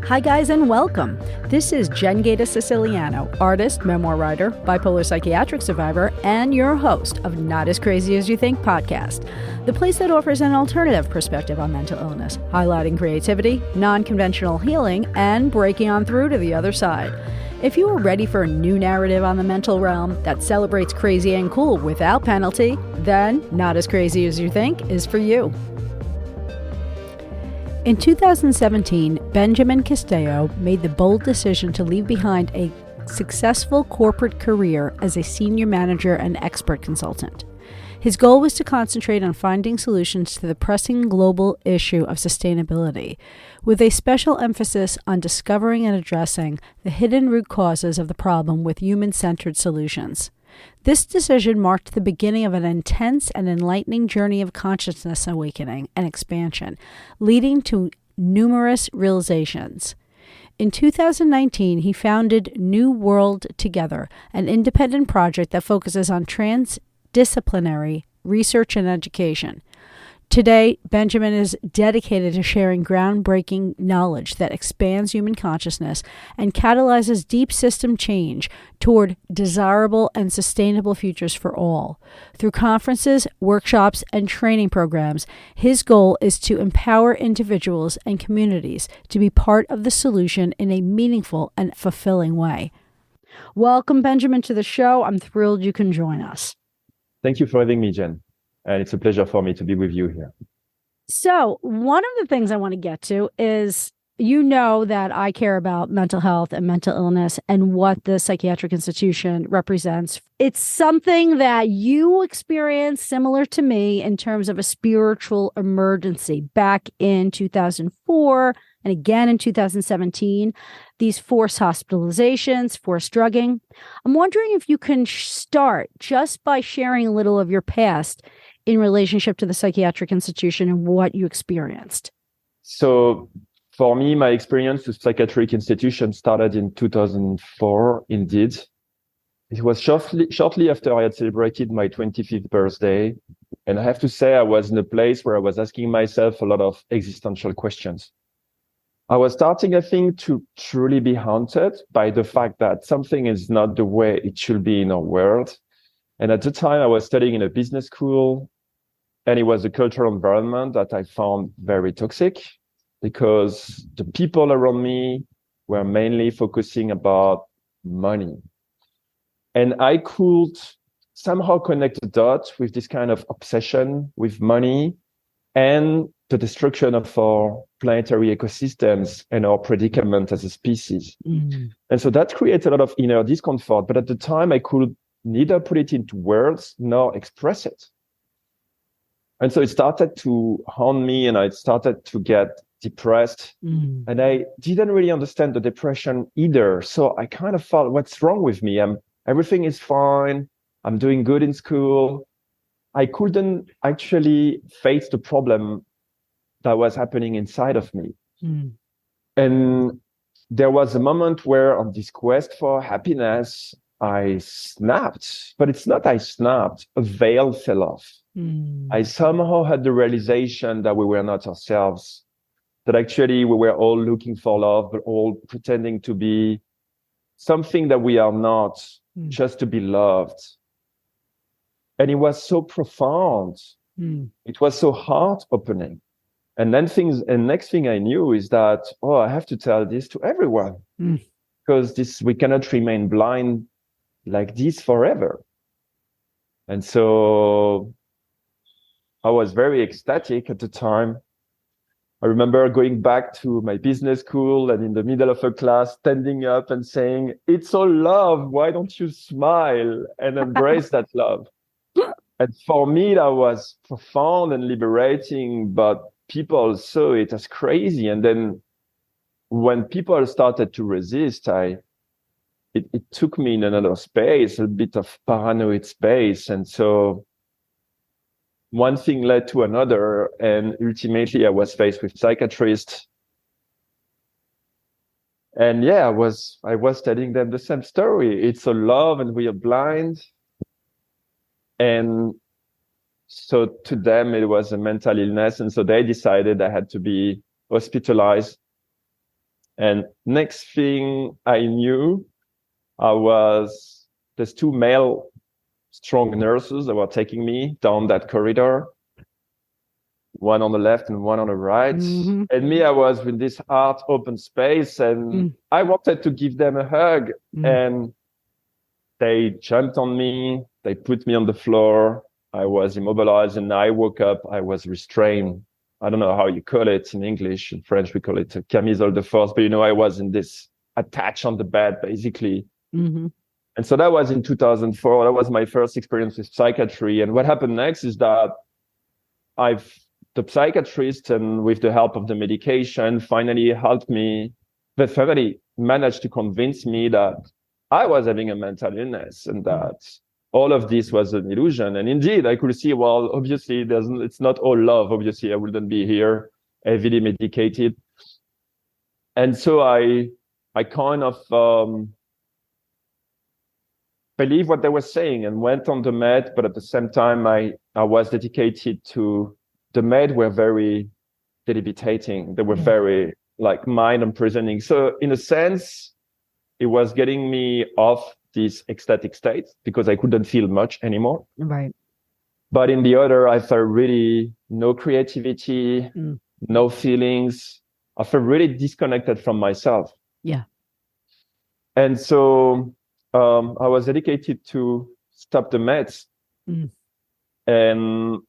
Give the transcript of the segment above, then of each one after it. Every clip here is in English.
Hi guys and welcome. This is Jen Gata Siciliano, artist, memoir writer, bipolar psychiatric survivor, and your host of Not As Crazy As You Think podcast, the place that offers an alternative perspective on mental illness, highlighting creativity, non-conventional healing, and breaking on through to the other side. If you are ready for a new narrative on the mental realm that celebrates crazy and cool without penalty, then Not As Crazy As You Think is for you. In 2017, Benjamin Casteillo made the bold decision to leave behind a successful corporate career as a senior manager and expert consultant. His goal was to concentrate on finding solutions to the pressing global issue of sustainability, with a special emphasis on discovering and addressing the hidden root causes of the problem with human-centered solutions. This decision marked the beginning of an intense and enlightening journey of consciousness awakening and expansion, leading to numerous realizations. In 2019, he founded New World Together, an independent project that focuses on transdisciplinary research and education. Today, Benjamin is dedicated to sharing groundbreaking knowledge that expands human consciousness and catalyzes deep system change toward desirable and sustainable futures for all. Through conferences, workshops, and training programs, his goal is to empower individuals and communities to be part of the solution in a meaningful and fulfilling way. Welcome, Benjamin, to the show. I'm thrilled you can join us. Thank you for having me, Jen. And it's a pleasure for me to be with you here. So one of the things I want to get to is, you know that I care about mental health and mental illness and what the psychiatric institution represents. It's something that you experienced similar to me in terms of a spiritual emergency back in 2004 and again in 2017, these forced hospitalizations, forced drugging. I'm wondering if you can start just by sharing a little of your past in relationship to the psychiatric institution and what you experienced. So for me, my experience with psychiatric institution started in 2004, indeed. It was shortly after I had celebrated my 25th birthday. And I have to say, I was in a place where I was asking myself a lot of existential questions. I was starting, I think, to truly be haunted by the fact that something is not the way it should be in our world. And at the time, I was studying in a business school, and it was a cultural environment that I found very toxic because the people around me were mainly focusing about money. And I could somehow connect the dots with this kind of obsession with money and the destruction of our planetary ecosystems and our predicament as a species. And so that creates a lot of inner discomfort. But at the time, I could neither put it into words nor express it. And so it started to haunt me, and I started to get depressed. And I didn't really understand the depression either. So I kind of felt, what's wrong with me? Everything is fine. I'm doing good in school. I couldn't actually face the problem that was happening inside of me. And there was a moment where on this quest for happiness, I snapped, but it's not I snapped, a veil fell off. I somehow had the realization that we were not ourselves, that actually we were all looking for love, but all pretending to be something that we are not, just to be loved. And it was so profound. It was so heart-opening. And then next thing I knew is that, I have to tell this to everyone, because we cannot remain blind like this forever. And so I was very ecstatic at the time. I remember going back to my business school and in the middle of a class, standing up and saying, "It's all love. Why don't you smile and embrace that love?" And for me, that was profound and liberating, but people saw it as crazy. And then when people started to resist, it took me in another space, a bit of paranoid space. And so one thing led to another, and ultimately I was faced with psychiatrists. And yeah, I was telling them the same story. It's a love and we are blind. And so to them, it was a mental illness. And so they decided I had to be hospitalized. And next thing I knew, there's two male strong nurses that were taking me down that corridor, one on the left and one on the right. Mm-hmm. And me, I was in this art open space, and I wanted to give them a hug. And they jumped on me, they put me on the floor. I was immobilized, and I woke up, I was restrained. I don't know how you call it in English. In French, we call it camisole de force. But, I was in this attached on the bed, basically. Mm-hmm. And so that was in 2004. That was my first experience with psychiatry. And what happened next is that the psychiatrist, and with the help of the medication, finally helped me. The family managed to convince me that I was having a mental illness and that all of this was an illusion. And indeed, I could see, well, obviously, it's not all love. Obviously, I wouldn't be here heavily medicated. And so I kind of believed what they were saying and went on the med. But at the same time, I was dedicated to the med. Were very debilitating. They were very mind imprisoning. So in a sense, it was getting me off this ecstatic state because I couldn't feel much anymore. Right. But in the other, I felt really no creativity, no feelings. I felt really disconnected from myself. Yeah. And so I was dedicated to stop the meds. And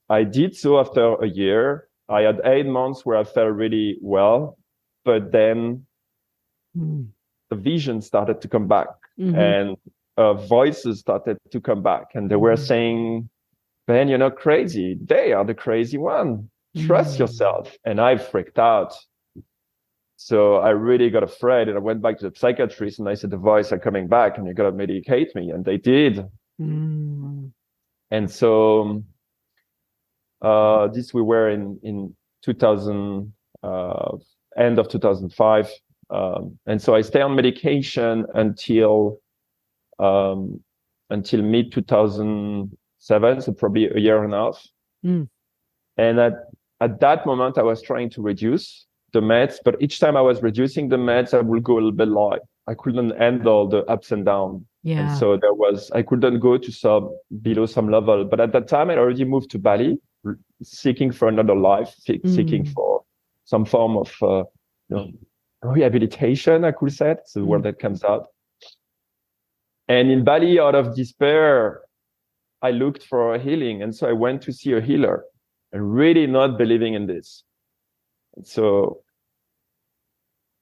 I did so after a year. I had 8 months where I felt really well, but then the vision started to come back, and voices started to come back, and they were saying, Ben, you're not crazy. They are the crazy one. Trust yourself. And I freaked out. So I really got afraid, and I went back to the psychiatrist and I said, the voice are coming back and you got to medicate me. And they did. And so we were in 2000, end of 2005. And so I stay on medication until mid 2007, so probably a year and a half. And at that moment, I was trying to reduce the meds, but each time I was reducing the meds, I would go a little bit low. I couldn't handle the ups and downs. Yeah. And so I couldn't go to below some level. But at that time, I already moved to Bali, seeking for another life, seeking for some form of rehabilitation, I could say. It's the word that comes out. And in Bali, out of despair, I looked for a healing. And so I went to see a healer, and really not believing in this. And so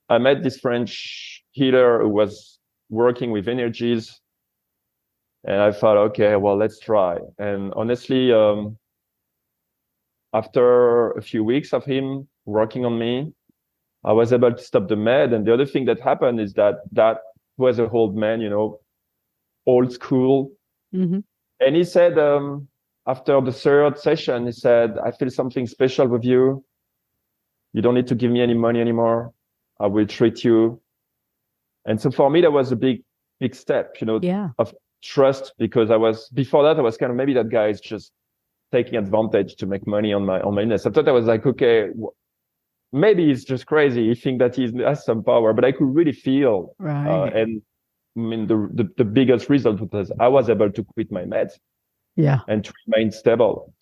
I met this French healer who was working with energies. And I thought, okay, well, let's try. And honestly, after a few weeks of him working on me, I was able to stop the med. And the other thing that happened is that was an old man, old school. And he said, after the third session, he said, I feel something special with you. You don't need to give me any money anymore. I will treat you. And so for me, that was a big step, of trust, because before that, I was kind of, maybe that guy is just taking advantage to make money on my illness. I thought I was like, okay, maybe he's just crazy. He thinks that he has some power, but I could really feel. Right. And I mean, the biggest result was I was able to quit my meds. Yeah. And to remain stable.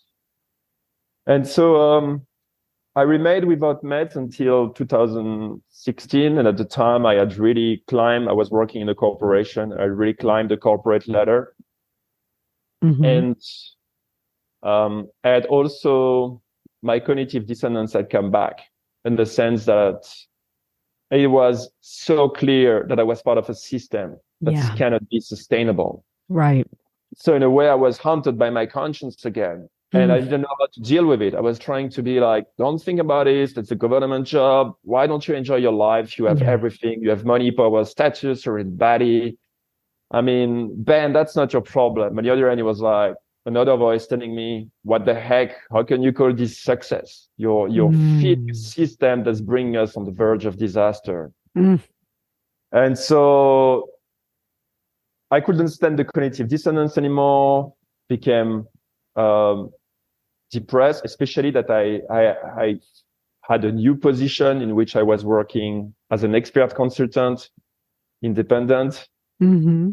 And so I remained without meds until 2016. And at the time I had really climbed, I was working in a corporation. I really climbed the corporate ladder. And I had also, my cognitive dissonance had come back, in the sense that it was so clear that I was part of a system that cannot be sustainable. Right. So in a way, I was haunted by my conscience again. And I didn't know how to deal with it. I was trying to be like, don't think about it. It's a government job. Why don't you enjoy your life? You have everything. You have money, power, status, you're in Bali. I mean, Ben, that's not your problem. And the other end, it was like another voice telling me, what the heck? How can you call this success? Your fit system that's bringing us on the verge of disaster. And so I couldn't stand the cognitive dissonance anymore, became depressed, especially that I had a new position in which I was working as an expert consultant, independent. Mm-hmm.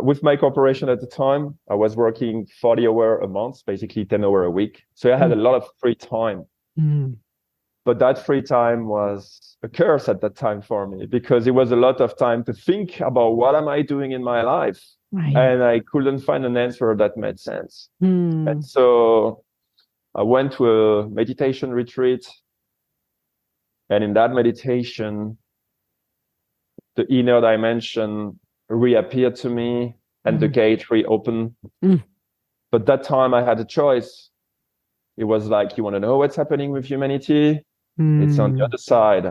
With my corporation at the time, I was working 40 hours a month, basically 10 hours a week. So I had a lot of free time. Mm. But that free time was a curse at that time for me, because it was a lot of time to think about what am I doing in my life. Right. And I couldn't find an answer that made sense. Mm. And so I went to a meditation retreat. And in that meditation, the inner dimension reappeared to me and the gate reopened. But that time I had a choice. It was like, you want to know what's happening with humanity? It's on the other side.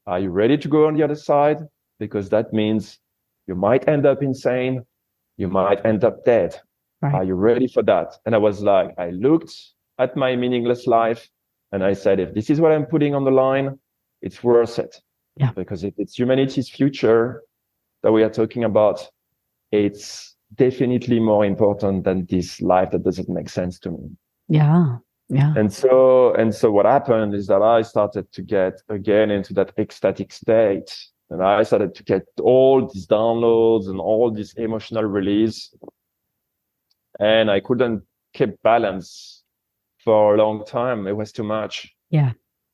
Are you ready to go on the other side? Because that means you might end up insane. You might end up dead. Right. Are you ready for that? And I was like, I looked at my meaningless life and I said, if this is what I'm putting on the line, it's worth it. Yeah. Because if it's humanity's future that we are talking about, it's definitely more important than this life that doesn't make sense to me. Yeah. Yeah. And so what happened is that I started to get again into that ecstatic state. And I started to get all these downloads and all this emotional release. And I couldn't keep balance for a long time. It was too much. Yeah.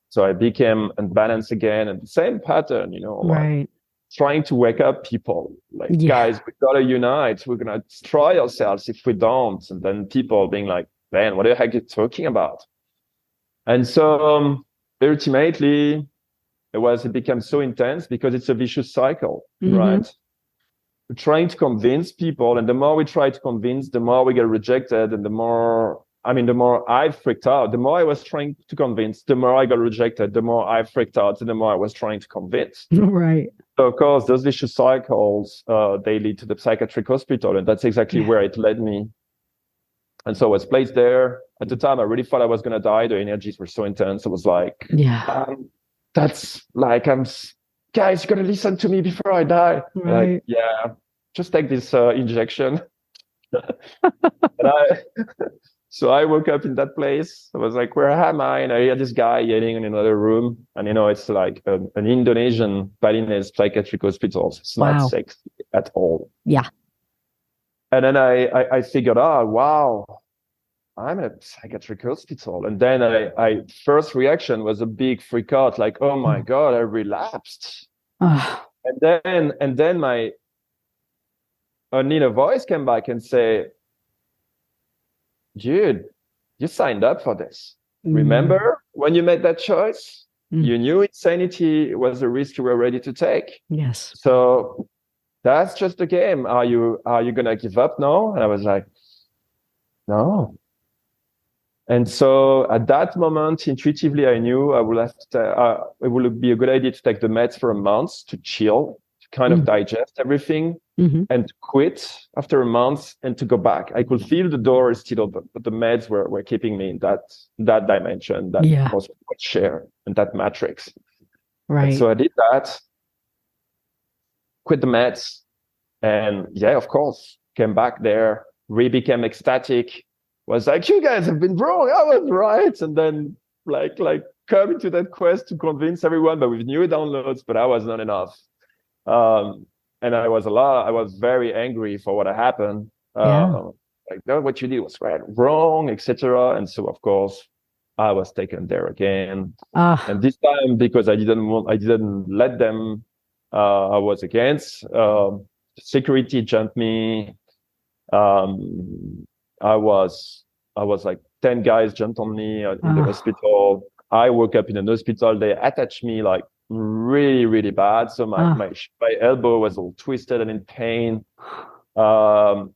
So I became unbalanced again, and the same pattern, Right. like trying to wake up people, like, guys, we gotta unite. We're gonna destroy ourselves if we don't. And then people being like, man, what the heck are you talking about? And so ultimately, it became so intense because it's a vicious cycle, right? We're trying to convince people, and the more we try to convince, the more we get rejected, and the more I freaked out. The more I was trying to convince, the more I got rejected. The more I freaked out, and the more I was trying to convince. Right. So of course, those vicious cycles, they lead to the psychiatric hospital, and that's exactly where it led me. And so I was placed there. At the time, I really thought I was going to die. The energies were so intense. I was like, that's like, guys, you got to listen to me before I die. Right. Like, yeah, just take this injection. So I woke up in that place. I was like, where am I? And I hear this guy yelling in another room. And, it's like an Indonesian Balinese psychiatric hospital. It's not sexy at all. Yeah. And then I figured out, wow, I'm in a psychiatric hospital. And then I first reaction was a big freak out, like, oh my God, I relapsed. And then my inner voice came back and say, dude, you signed up for this. Remember when you made that choice? You knew insanity was a risk you were ready to take. Yes. So that's just a game. Are you gonna give up now? And I was like, no. And so at that moment, intuitively, I knew I would have to. It would be a good idea to take the meds for a month to chill, to kind of digest everything, and to quit after a month and to go back. I could feel the door is still open, but the meds were keeping me in that dimension, that share and that matrix. Right. And so I did that. Quit the meds, and of course, came back there, became ecstatic, was like, you guys have been wrong, I was right. And then like come into that quest to convince everyone, but with new downloads, but I was not enough. And I was very angry for what had happened. Like, no, what you did was right, wrong, etc. And so of course I was taken there again. And this time, because I didn't let them, I was against. Security jumped me. I was like 10 guys jumped on me in the hospital. I woke up in an hospital. They attached me like really, really bad. So my elbow was all twisted and in pain. I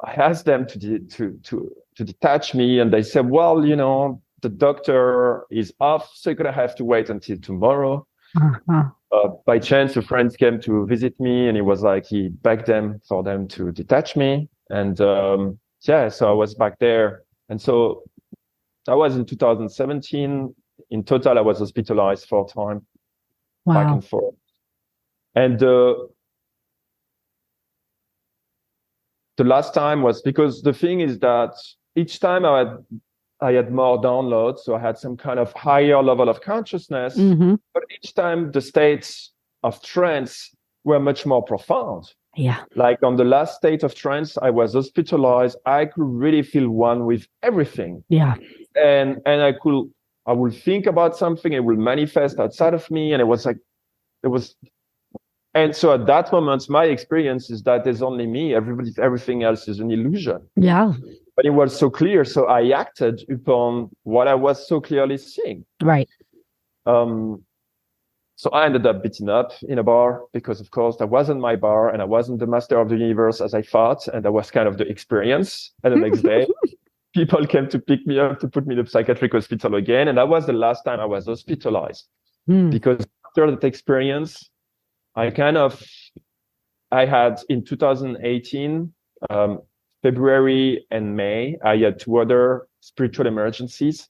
asked them to detach me, and they said, well, the doctor is off, so you're gonna have to wait until tomorrow. By chance, a friend came to visit me, and he begged them for them to detach me. And so I was back there. And so I was in 2017. In total, I was hospitalized 4 times, back and forth. And the last time was because the thing is that each time I I had more downloads, so I had some kind of higher level of consciousness. But each time the states of trance were much more profound. Yeah. Like on the last state of trance, I was hospitalized. I could really feel one with everything. Yeah. And I would think about something, it will manifest outside of me. And and so at that moment, my experience is that there's only me. Everything else is an illusion. Yeah. But it was so clear. So I acted upon what I was so clearly seeing. Right. So I ended up beaten up in a bar because, of course, that wasn't my bar and I wasn't the master of the universe as I thought. And that was kind of the experience. And the next day, people came to pick me up to put me in the psychiatric hospital again. And that was the last time I was hospitalized. Because after that experience, I had in 2018, February and May, I had 2 other spiritual emergencies,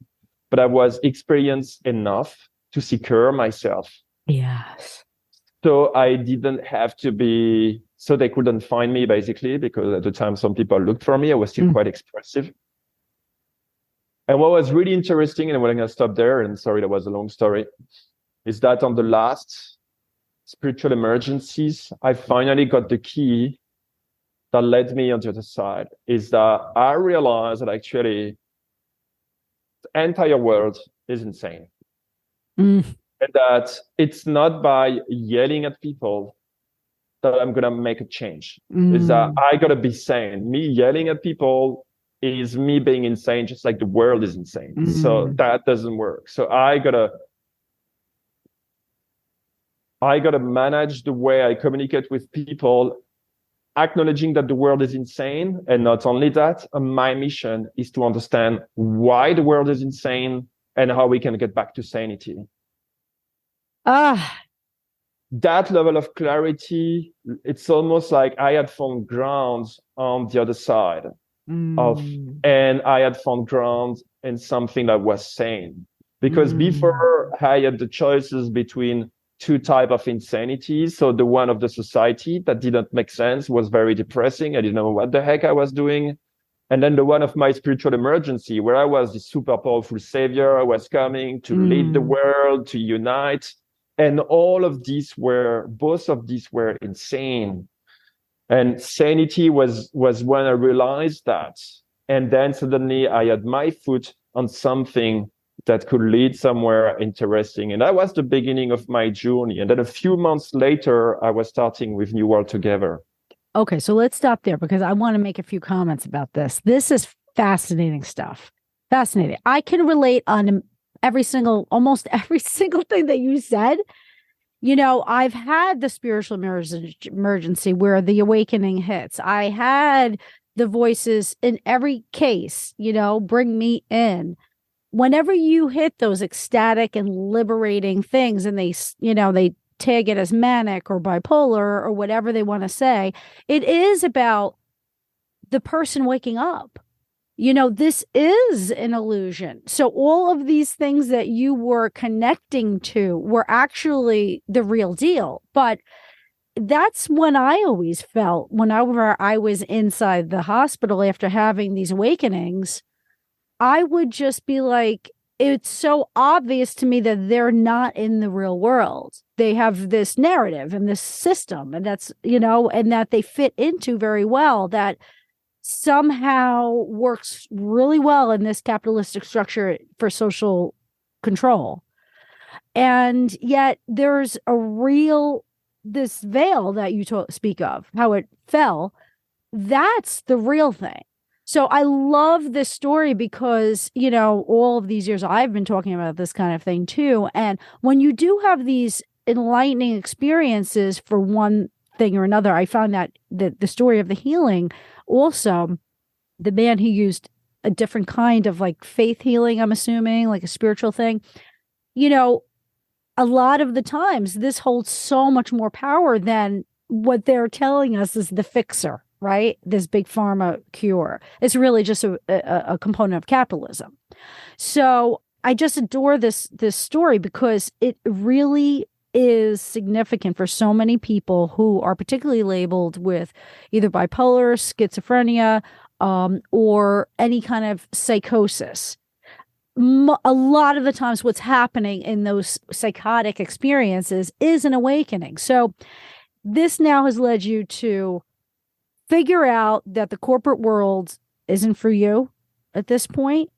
but I was experienced enough to secure myself. Yes. So I didn't have to be, so they couldn't find me basically, because at the time some people looked for me. I was still quite expressive. And what was really interesting, and I'm going to stop there, and sorry, that was a long story, is that on the last spiritual emergencies, I finally got the key that led me on the other side, is that I realized that actually the entire world is insane. And that it's not by yelling at people that I'm going to make a change. Is that I got to be sane. Me yelling at people is me being insane, just like the world is insane. So that doesn't work. So I got to manage the way I communicate with people, acknowledging that the world is insane. And not only that, my mission is to understand why the world is insane and how we can get back to sanity. That level of clarity, it's almost like I had found ground on the other side and I had found ground in something that was sane. Because before I had the choices between 2 types of insanity. So the one of the society that didn't make sense, was very depressing. I didn't know what the heck I was doing. And then the one of my spiritual emergency, where I was this super powerful savior. I was coming to lead the world, to unite. And both of these were insane. And sanity was when I realized that. And then suddenly I had my foot on something that could lead somewhere interesting. And that was the beginning of my journey. And then a few months later, I was starting with New World Together. Okay, so let's stop there because I want to make a few comments about this. This is fascinating stuff. Fascinating. I can relate on almost every single thing that you said. You know, I've had the spiritual emergency where the awakening hits. I had the voices in every case, bring me in. Whenever you hit those ecstatic and liberating things and they tag it as manic or bipolar or whatever they want to say, it is about the person waking up. This is an illusion. So all of these things that you were connecting to were actually the real deal. But that's when I always felt whenever I was inside the hospital after having these awakenings, I would just be like, it's so obvious to me that they're not in the real world. They have this narrative and this system, and that's, and that they fit into very well, that somehow works really well in this capitalistic structure for social control. And yet there's this veil that you speak of, how it fell. That's the real thing. So I love this story because, all of these years I've been talking about this kind of thing too. And when you do have these enlightening experiences for one thing or another, I found that the story of the healing, also the man, he used a different kind of like faith healing, I'm assuming, like a spiritual thing. A lot of the times this holds so much more power than what they're telling us is the fixer, right? This big pharma cure. It's really just a component of capitalism. So I just adore this story because it really is significant for so many people who are particularly labeled with either bipolar, schizophrenia, or any kind of psychosis. a lot of the times what's happening in those psychotic experiences is an awakening. So this now has led you to figure out that the corporate world isn't for you at this point.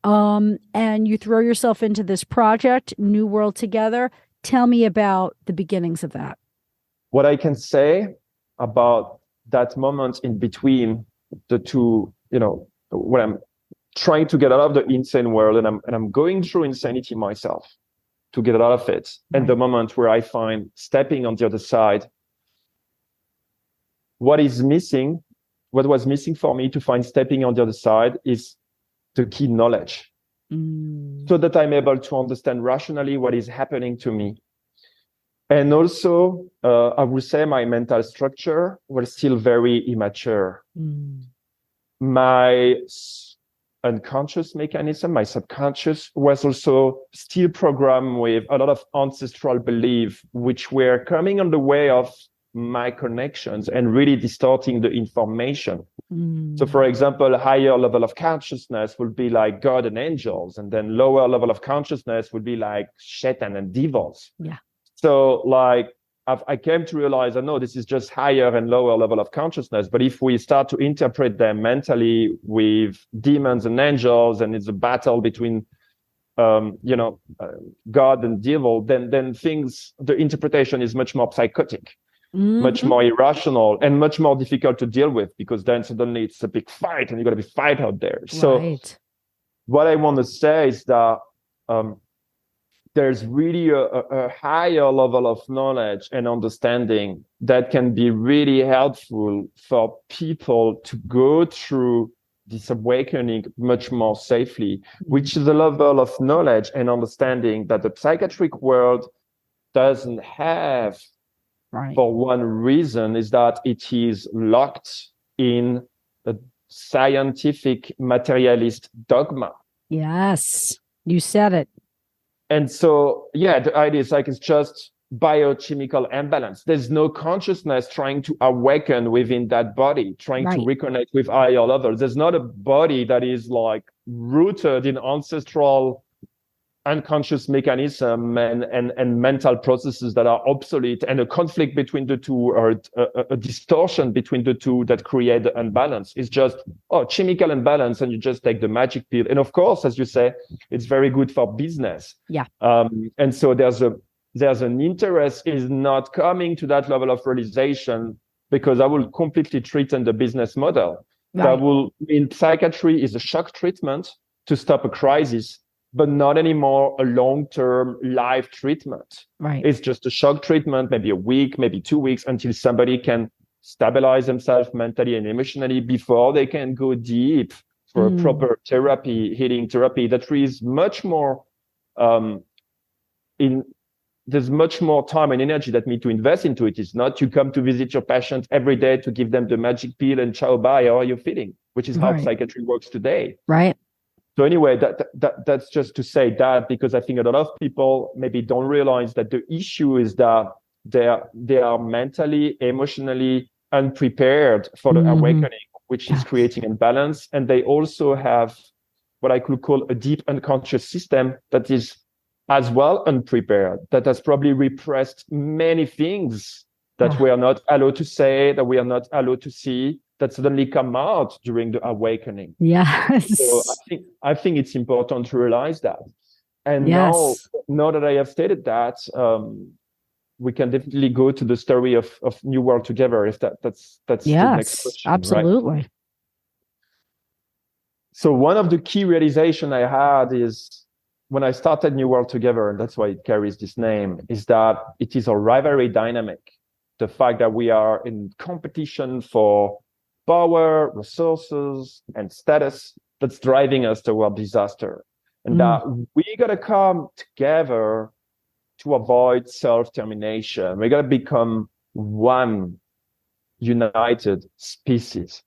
And you throw yourself into this project, New World Together. Tell me about the beginnings of that. What I can say about that moment in between the two, when I'm trying to get out of the insane world and I'm going through insanity myself to get out of it. Right. And the moment where I find stepping on the other side, what was missing for me to find stepping on the other side is the key knowledge, so that I'm able to understand rationally what is happening to me. And also, I would say my mental structure was still very immature. My unconscious mechanism, my subconscious, was also still programmed with a lot of ancestral beliefs, which were coming on the way of my connections and really distorting the information. So, for example, a higher level of consciousness would be like God and angels, and then lower level of consciousness would be like Satan and devils. Yeah. So, like, I came to realize, I know this is just higher and lower level of consciousness, but if we start to interpret them mentally with demons and angels, and it's a battle between God and devil, then the interpretation is much more psychotic. Much more irrational and much more difficult to deal with, because then suddenly it's a big fight and you've got to be fight out there. So what I want to say is that there's really a higher level of knowledge and understanding that can be really helpful for people to go through this awakening much more safely, which is a level of knowledge and understanding that the psychiatric world doesn't have. Right. For one reason, is that it is locked in a scientific materialist dogma. Yes, you said it. And so, the idea is like it's just biochemical imbalance. There's no consciousness trying to awaken within that body, trying to reconnect with higher levels. There's not a body that is like rooted in ancestral unconscious mechanism and mental processes that are obsolete, and a conflict between the two, or a distortion between the two that create the imbalance. It's just chemical imbalance, and you just take the magic pill. And of course, as you say, it's very good for business. Yeah. And so there's an interest is not coming to that level of realization, because I will completely threaten the business model. Right. That will in psychiatry is a shock treatment to stop a crisis, but not anymore a long-term life treatment. Right. It's just a shock treatment, maybe a week, maybe 2 weeks, until somebody can stabilize themselves mentally and emotionally before they can go deep for a proper therapy, healing therapy that is much more there's much more time and energy that need to invest into it. It's not you come to visit your patient every day to give them the magic pill and ciao, bye, how are you feeling? Which is how psychiatry works today. Right. So anyway, that's just to say that, because I think a lot of people maybe don't realize that the issue is that they are mentally, emotionally unprepared for the awakening, which is creating imbalance. And they also have what I could call a deep unconscious system that is as well unprepared, that has probably repressed many things that we are not allowed to say, that we are not allowed to see, that suddenly come out during the awakening. Yes. So I think it's important to realize that. And now that I have stated that, we can definitely go to the story of New World Together, if that's the next question. Absolutely. Right? So one of the key realization I had is when I started New World Together, and that's why it carries this name, is that it is a rivalry dynamic. The fact that we are in competition for power, resources, and status that's driving us toward disaster. And that we got to come together to avoid self-termination. We got to become one united species.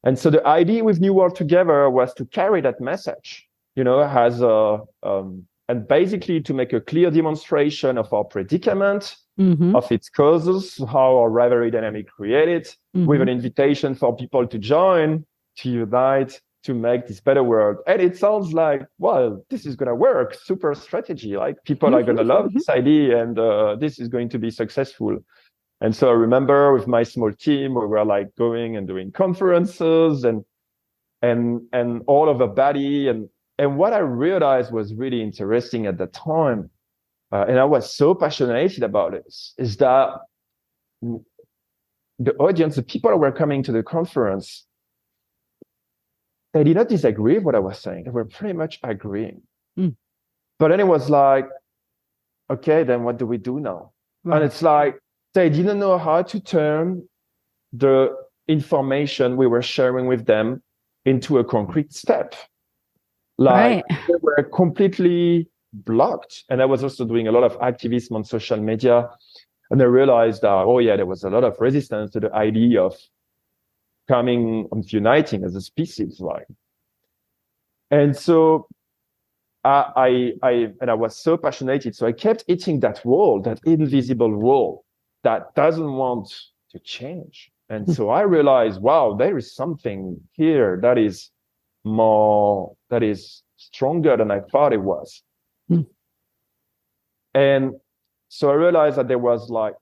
And so the idea with New World Together was to carry that message, and basically to make a clear demonstration of our predicament, of its causes, how our rivalry dynamic created, with an invitation for people to join, to unite, to make this better world. And it sounds like, well, this is going to work, super strategy. Like people are going to love this idea and this is going to be successful. And so I remember with my small team, we were like going and doing conferences and all over Bali. And what I realized was really interesting at the time, and I was so passionate about it, is that the audience, the people who were coming to the conference, they did not disagree with what I was saying. They were pretty much agreeing. But then it was like, okay, then what do we do now? Right. And it's like, they didn't know how to turn the information we were sharing with them into a concrete step. Like they were completely blocked. And I was also doing a lot of activism on social media. And I realized that, there was a lot of resistance to the idea of coming and uniting as a species, like. And so I was so passionate. So I kept hitting that wall, that invisible wall that doesn't want to change. And so I realized, wow, there is something here that is stronger than I thought it was. And so I realized that there was like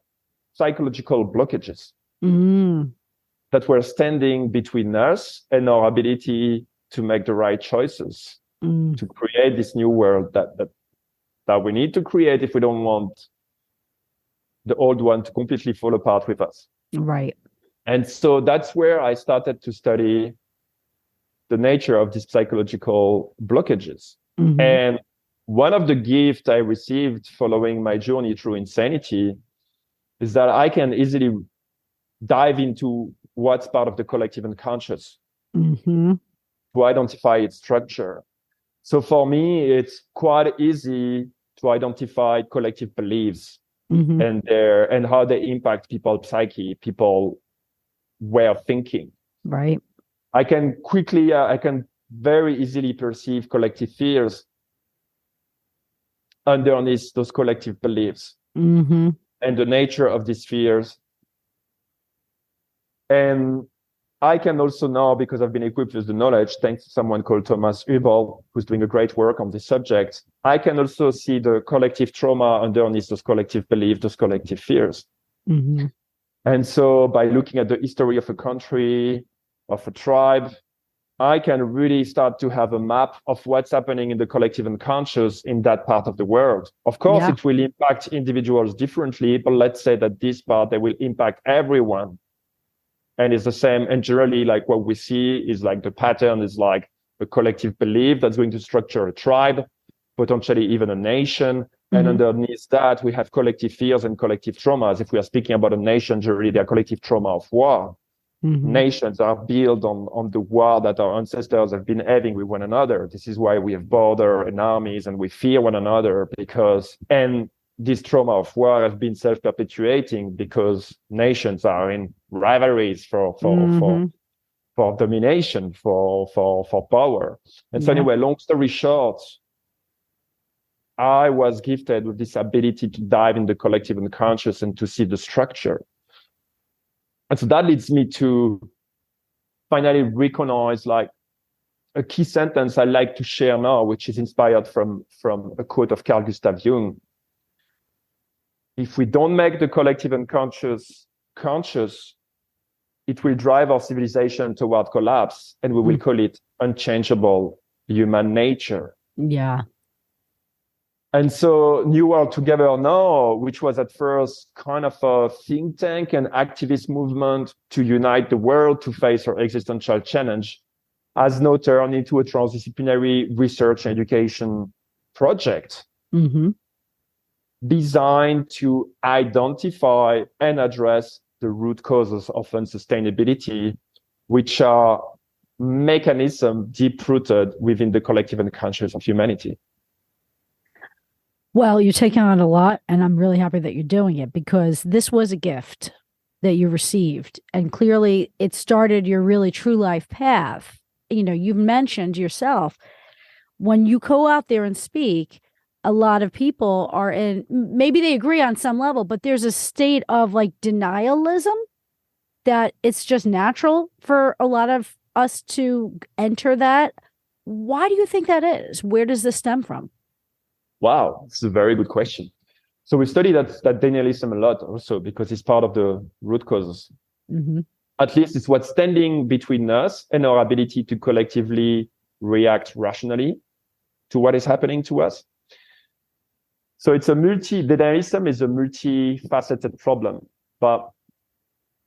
psychological blockages that were standing between us and our ability to make the right choices, to create this new world that we need to create if we don't want the old one to completely fall apart with us. Right. And so that's where I started to study the nature of these psychological blockages. And one of the gifts I received following my journey through insanity is that I can easily dive into what's part of the collective unconscious to identify its structure. So for me, it's quite easy to identify collective beliefs and how they impact people's psyche, people way of thinking. Right. I can very easily perceive collective fears underneath those collective beliefs and the nature of these fears. And I can also now, because I've been equipped with the knowledge, thanks to someone called Thomas Hübel, who's doing a great work on this subject, I can also see the collective trauma underneath those collective beliefs, those collective fears. And so by looking at the history of a country, of a tribe, I can really start to have a map of what's happening in the collective unconscious in that part of the world. Of course, it will impact individuals differently, but let's say that this part, they will impact everyone. And it's the same. And generally, like what we see is like the pattern is like a collective belief that's going to structure a tribe, potentially even a nation. And underneath that, we have collective fears and collective traumas. If we are speaking about a nation, generally, they are collective trauma of war. Nations are built on the war that our ancestors have been having with one another. This is why we have border and armies and we fear one another and this trauma of war has been self-perpetuating because nations are in rivalries for domination, for power. And so anyway, long story short, I was gifted with this ability to dive in the collective unconscious and to see the structure. And so that leads me to finally recognize like a key sentence I like to share now, which is inspired from a quote of Carl Gustav Jung. If we don't make the collective unconscious conscious, it will drive our civilization toward collapse, and we will call it unchangeable human nature. Yeah. And so New World Together Now, which was at first kind of a think tank and activist movement to unite the world to face our existential challenge, has now turned into a transdisciplinary research and education project designed to identify and address the root causes of unsustainability, which are mechanisms deep-rooted within the collective unconscious of humanity. Well, you're taking on a lot, and I'm really happy that you're doing it because this was a gift that you received. And clearly it started your really true life path. You know, you've mentioned yourself, when you go out there and speak, a lot of people are in, maybe they agree on some level, but there's a state of like denialism that it's just natural for a lot of us to enter that. Why do you think that is? Where does this stem from? Wow, this is a very good question. So we study that denialism a lot also because it's part of the root causes. Mm-hmm. At least it's what's standing between us and our ability to collectively react rationally to what is happening to us. So denialism is a multifaceted problem. But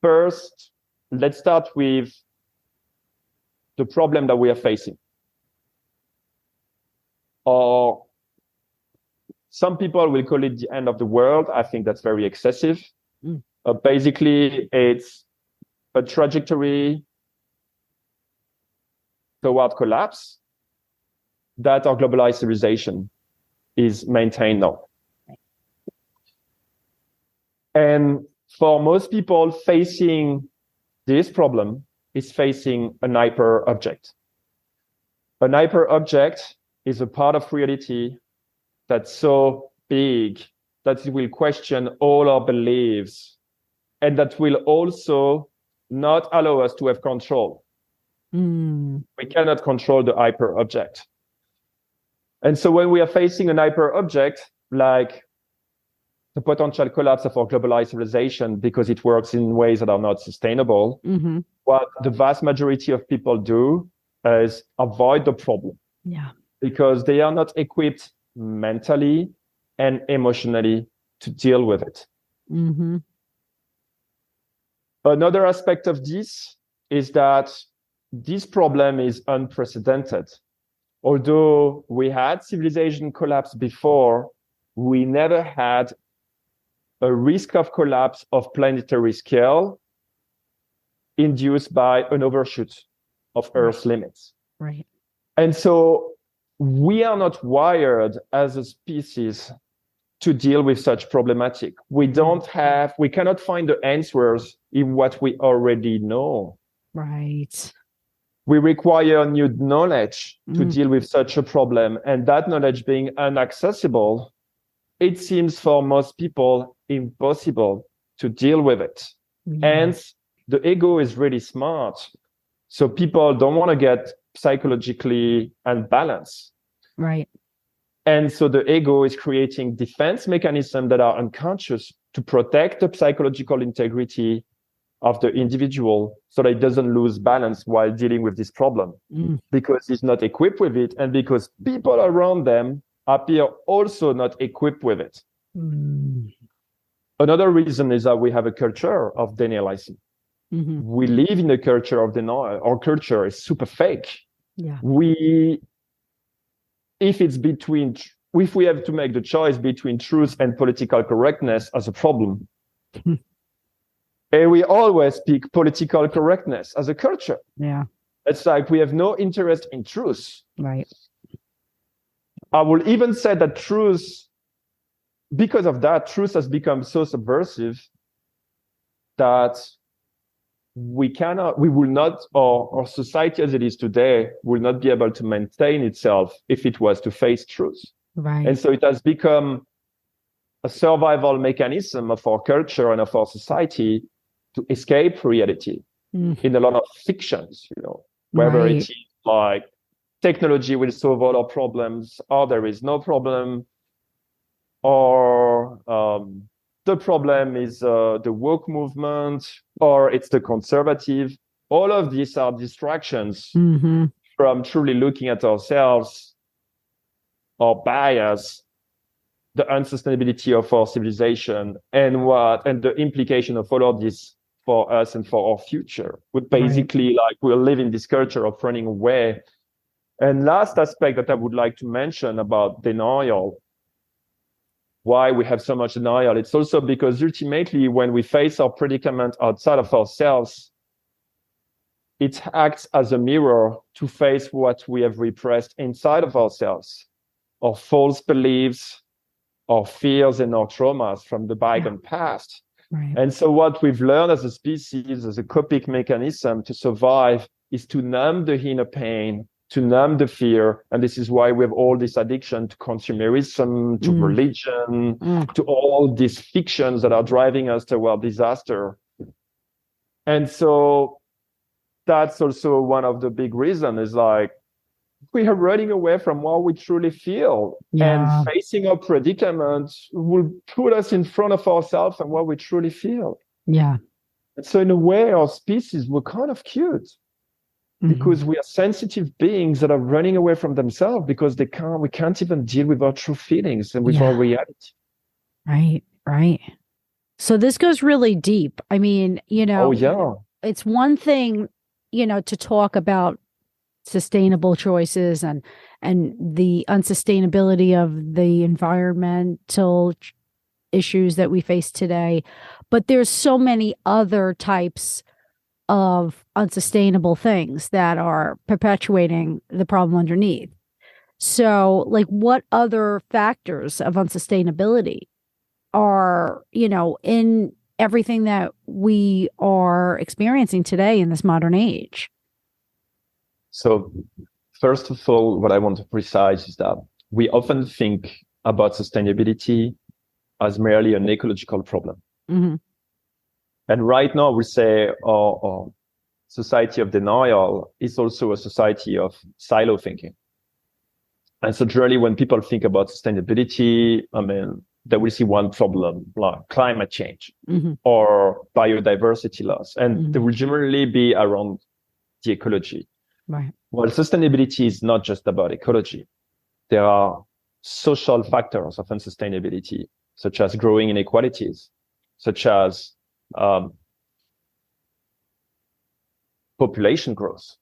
first, let's start with the problem that we are facing. Or some people will call it the end of the world. I think that's very excessive. Basically, it's a trajectory toward collapse that our globalized civilization is maintained now. And for most people facing this problem is facing an hyper object. An hyper object is a part of reality that's so big that it will question all our beliefs and that will also not allow us to have control. We cannot control the hyper object. And so when we are facing an hyper object, like the potential collapse of our globalized civilization because it works in ways that are not sustainable, what the vast majority of people do is avoid the problem. Yeah. Because they are not equipped mentally and emotionally to deal with it. Mm-hmm. Another aspect of this is that this problem is unprecedented. Although we had civilization collapse before, we never had a risk of collapse of planetary scale induced by an overshoot of Earth's limits. Right. And so we are not wired as a species to deal with such problematic. We cannot find the answers in what we already know. Right. We require new knowledge to deal with such a problem. And that knowledge being inaccessible, it seems for most people impossible to deal with it. And the ego is really smart. So people don't want to get psychologically unbalanced. Right. And so the ego is creating defense mechanisms that are unconscious to protect the psychological integrity of the individual so that it doesn't lose balance while dealing with this problem because he's not equipped with it and because people around them appear also not equipped with it. Another reason is that we have a culture of denialism. We live in a culture of denial. Our culture is super fake. Yeah. If we have to make the choice between truth and political correctness as a problem, and we always pick political correctness as a culture. Yeah. It's like we have no interest in truth. Right. I will even say that because of that, truth has become so subversive that our society as it is today will not be able to maintain itself if it was to face truth. Right. And so it has become a survival mechanism of our culture and of our society to escape reality in a lot of fictions, whether it is like technology will solve all our problems, or there is no problem, or the problem is the woke movement, or it's the conservative. All of these are distractions from truly looking at ourselves, our bias, the unsustainability of our civilization, and the implication of all of this for us and for our future. We basically we'll live in this culture of running away. And last aspect that I would like to mention about denial, why we have so much denial, it's also because ultimately when we face our predicament outside of ourselves, it acts as a mirror to face what we have repressed inside of ourselves, our false beliefs, our fears and our traumas from the bygone past. Right. And so what we've learned as a species, as a coping mechanism to survive, is to numb the inner pain, to numb the fear. And this is why we have all this addiction to consumerism, to religion, to all these fictions that are driving us toward disaster. And so that's also one of the big reasons is like we are running away from what we truly feel. Yeah. And facing a predicament will put us in front of ourselves and what we truly feel. Yeah. And so in a way, our species were kind of cute because we are sensitive beings that are running away from themselves because we can't even deal with our true feelings and with our reality. Right. So this goes really deep. I mean, it's one thing, to talk about sustainable choices and the unsustainability of the environmental issues that we face today, but there's so many other types of unsustainable things that are perpetuating the problem underneath. So, like, what other factors of unsustainability are, in everything that we are experiencing today in this modern age? So, first of all, what I want to precise is that we often think about sustainability as merely an ecological problem. Mm-hmm. And right now we say our society of denial is also a society of silo thinking. And so generally when people think about sustainability, I mean, they will see one problem like climate change or biodiversity loss. And they will generally be around the ecology. Right. Well, sustainability is not just about ecology. There are social factors of unsustainability, such as growing inequalities, such as population growth.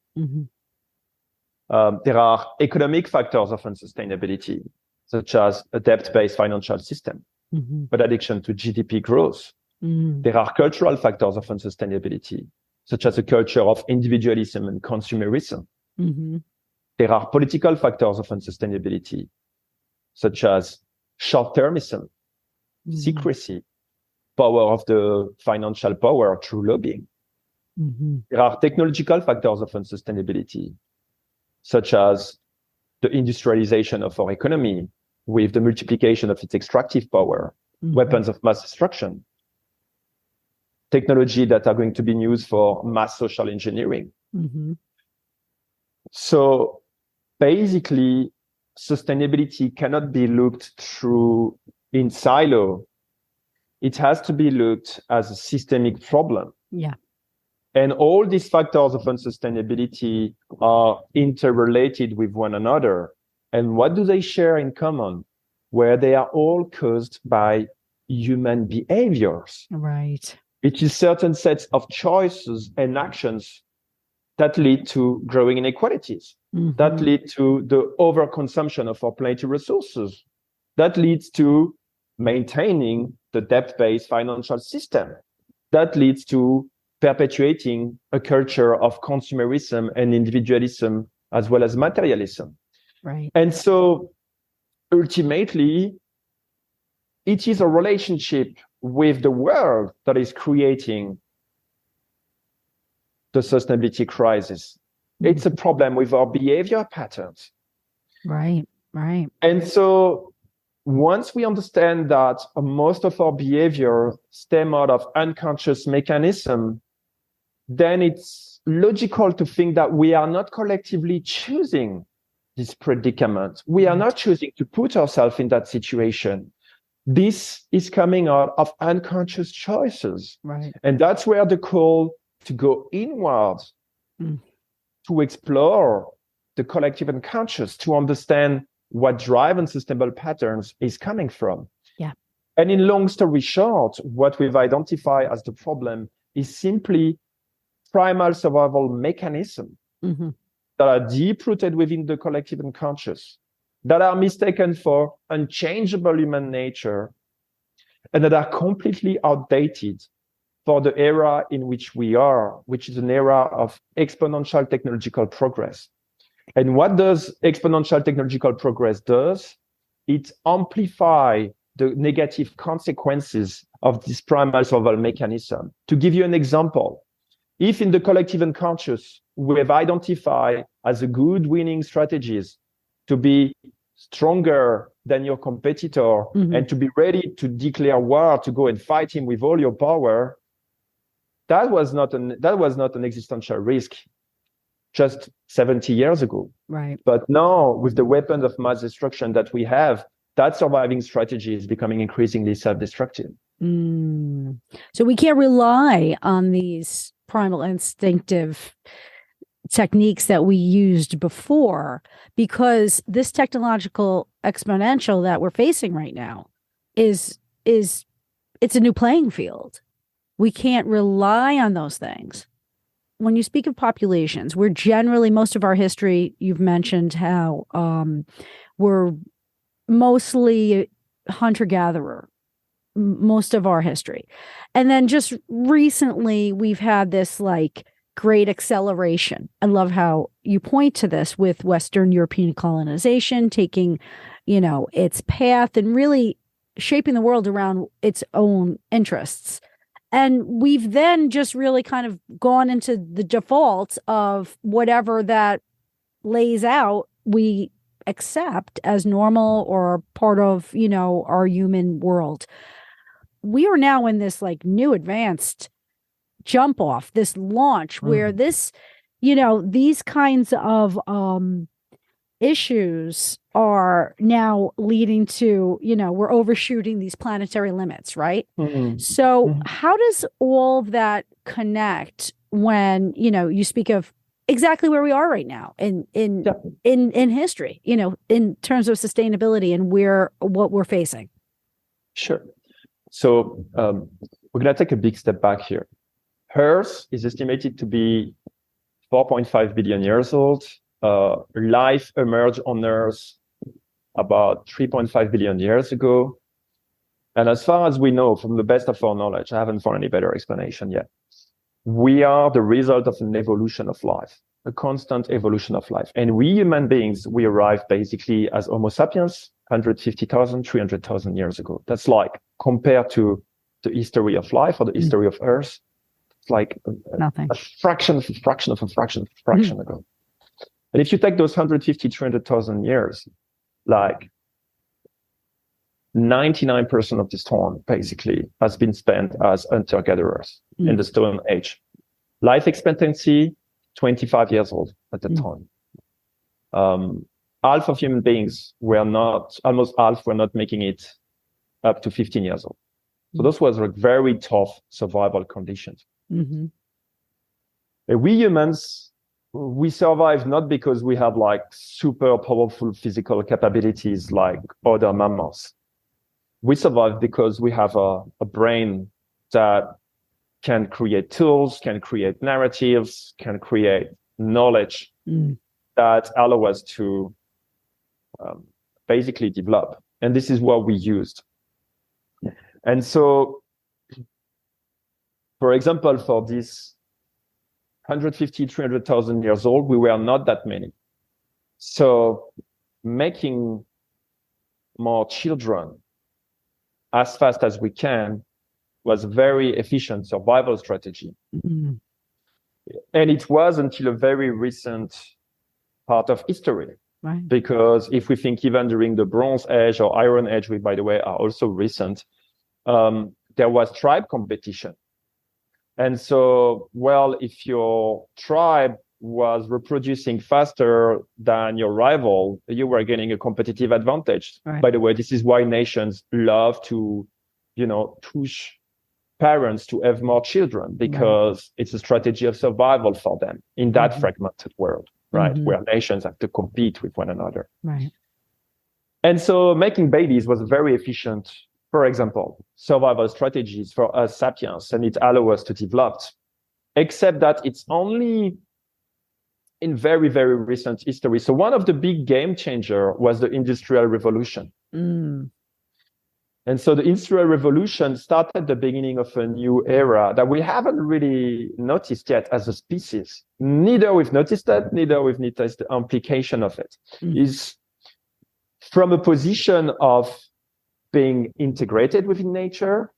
There are economic factors of unsustainability, such as a debt-based financial system, but addiction to GDP growth. There are cultural factors of unsustainability, such as a culture of individualism and consumerism. There are political factors of unsustainability, such as short-termism, secrecy, power of the financial power through lobbying. There are technological factors of unsustainability, such as the industrialization of our economy with the multiplication of its extractive power, weapons of mass destruction, technology that are going to be used for mass social engineering. So basically, sustainability cannot be looked through in silo. It has to be looked as a systemic problem. Yeah. And all these factors of unsustainability are interrelated with one another. And what do they share in common? Where they are all caused by human behaviors. Right. It is certain sets of choices and actions that lead to growing inequalities, that lead to the overconsumption of our planetary resources, that leads to maintaining the debt-based financial system, that leads to perpetuating a culture of consumerism and individualism as well as materialism. Right. And so ultimately, it is a relationship with the world that is creating the sustainability crisis. It's a problem with our behavior patterns. Right. And so once we understand that most of our behavior stem out of unconscious mechanism, then it's logical to think that we are not collectively choosing this predicament. We are not choosing to put ourselves in that situation. This is coming out of unconscious choices. Right. And that's where the call to go inward, to explore the collective unconscious, to understand what drive unsustainable patterns is coming from. Yeah. And in long story short, what we've identified as the problem is simply primal survival mechanisms that are deep-rooted within the collective unconscious, that are mistaken for unchangeable human nature, and that are completely outdated for the era in which we are, which is an era of exponential technological progress. And what does exponential technological progress does? It amplifies the negative consequences of this primal survival mechanism. To give you an example, if in the collective unconscious, we have identified as a good winning strategies to be stronger than your competitor and to be ready to declare war, to go and fight him with all your power, that was not an existential risk just 70 years ago. Right. But now, with the weapons of mass destruction that we have, that surviving strategy is becoming increasingly self-destructive. So we can't rely on these primal instinctive techniques that we used before, because this technological exponential that we're facing right now is it's a new playing field. We can't rely on those things. When you speak of populations, we're generally, most of our history, you've mentioned how we're mostly hunter-gatherer, most of our history. And then just recently, we've had this like great acceleration. I love how you point to this with Western European colonization, taking, its path and really shaping the world around its own interests. And we've then just really kind of gone into the default of whatever that lays out, we accept as normal or part of, our human world. We are now in this like new advanced jump off, this launch where this, these kinds of issues are now leading to, we're overshooting these planetary limits, right? So how does all of that connect when, you speak of exactly where we are right now in history, in terms of sustainability and what we're facing? Sure. So we're going to take a big step back here. Earth is estimated to be 4.5 billion years old. Life emerged on Earth about 3.5 billion years ago. And as far as we know, from the best of our knowledge, I haven't found any better explanation yet. We are the result of an evolution of life, a constant evolution of life. And we human beings, we arrived basically as Homo sapiens 150,000, 300,000 years ago. That's like, compared to the history of life or the history of Earth, it's like nothing. A fraction of a fraction of a fraction of a fraction ago. And if you take those 150, 300,000 years, like 99% of this time basically has been spent as hunter-gatherers in the Stone Age. Life expectancy, 25 years old at the time. Half of human beings almost half were not making it up to 15 years old. So those was like very tough survival conditions. And we humans, we survive not because we have like super powerful physical capabilities like other mammals. We survive because we have a brain that can create tools, can create narratives, can create knowledge that allow us to basically develop. And this is what we used. And so, for example, for this 150, 300,000 years old, we were not that many. So making more children as fast as we can was a very efficient survival strategy. And it was until a very recent part of history. Right. Because if we think even during the Bronze Age or Iron Age, which, by the way, are also recent, there was tribe competition. And so, well, if your tribe was reproducing faster than your rival, you were getting a competitive advantage. Right. By the way, this is why nations love to, push parents to have more children, because it's a strategy of survival for them in that fragmented world, right? Where nations have to compete with one another. Right. And so making babies was very efficient, for example, survival strategies for us sapiens, and it allowed us to develop, except that it's only in very, very recent history. So one of the big game changer was the Industrial Revolution. And so the Industrial Revolution started the beginning of a new era that we haven't really noticed yet as a species. Neither we've noticed that, neither we've noticed the implication of it. Is from a position of being integrated within nature,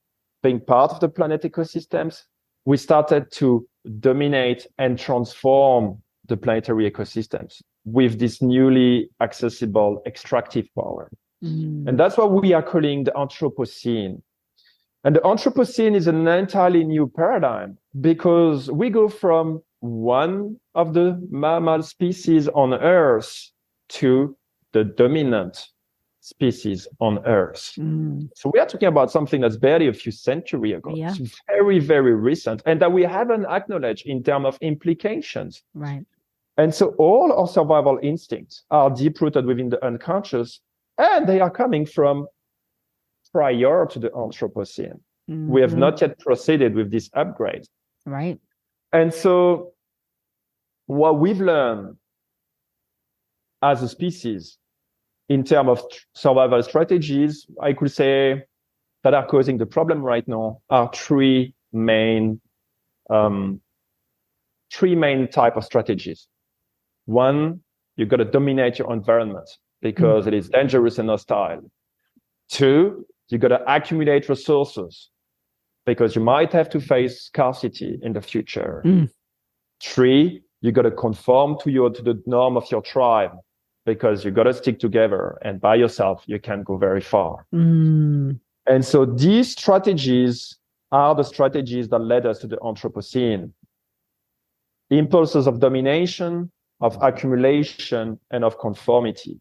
being part of the planet ecosystems, we started to dominate and transform the planetary ecosystems with this newly accessible extractive power. And that's what we are calling the Anthropocene. And the Anthropocene is an entirely new paradigm because we go from one of the mammal species on Earth to the dominant species on Earth. So we are talking about something that's barely a few centuries ago. Yeah. It's very, very recent, and that we haven't acknowledged in terms of implications. Right. And so all our survival instincts are deep-rooted within the unconscious, and they are coming from prior to the Anthropocene. We have not yet proceeded with this upgrade. Right. And so what we've learned as a species in terms of survival strategies, I could say, that are causing the problem right now are three main type of strategies. One, you've got to dominate your environment because it is dangerous and hostile. Two, you've got to accumulate resources because you might have to face scarcity in the future. Three, you got to conform to the norm of your tribe because you got to stick together, and by yourself you can't go very far. And so these strategies are the strategies that led us to the Anthropocene. Impulses of domination, of accumulation, and of conformity.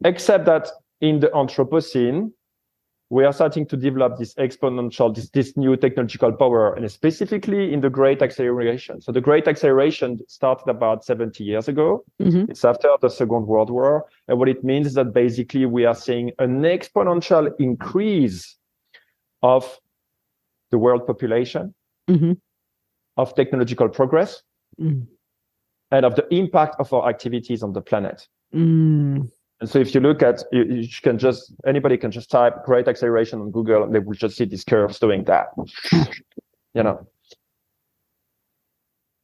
Except that in the Anthropocene, we are starting to develop this exponential, this new technological power, and specifically in the Great Acceleration. So the Great Acceleration started about 70 years ago. It's after the Second World War. And what it means is that basically we are seeing an exponential increase of the world population, of technological progress, and of the impact of our activities on the planet. And so if you look at, anybody can just type Great Acceleration on Google, and they will just see these curves doing that,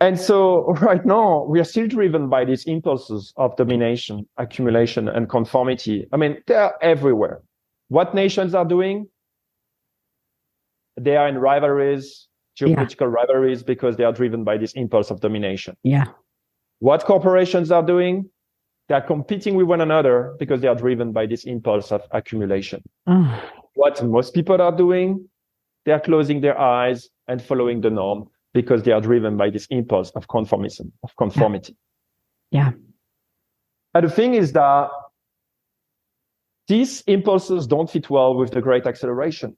And so right now, we are still driven by these impulses of domination, accumulation, and conformity. I mean, they're everywhere. What nations are doing? They are in rivalries, geopolitical rivalries, because they are driven by this impulse of domination. What corporations are doing? They are competing with one another because they are driven by this impulse of accumulation. What most people are doing, they are closing their eyes and following the norm because they are driven by this impulse of conformism, of conformity. And the thing is that these impulses don't fit well with the Great Acceleration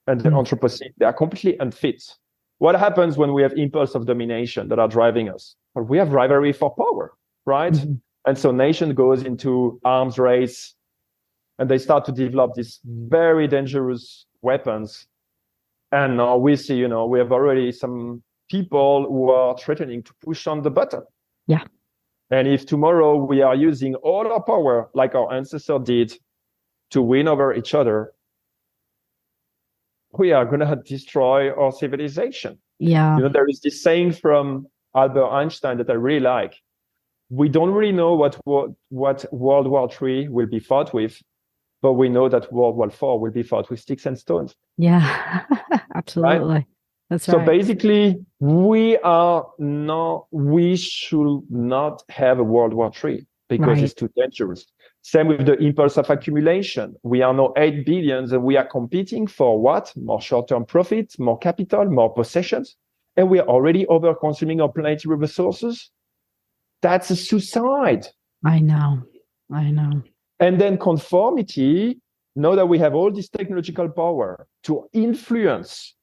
and the Anthropocene. They are completely unfit. What happens when we have impulse of domination that are driving us? Well, we have rivalry for power, right? And so nation goes into arms race, and they start to develop these very dangerous weapons. And now we see, we have already some people who are threatening to push on the button. And if tomorrow we are using all our power, like our ancestors did, to win over each other, we are going to destroy our civilization. There is this saying from Albert Einstein that I really like. We don't really know what World War III will be fought with, but we know that World War IV will be fought with sticks and stones. Absolutely. Right? That's right. So basically, we should not have a World War III because it's too dangerous. Same with the impulse of accumulation. We are now 8 billion and we are competing for what? More short-term profits, more capital, more possessions. And we are already over-consuming our planetary resources. That's a suicide. I know. And then conformity, now that we have all this technological power to influence,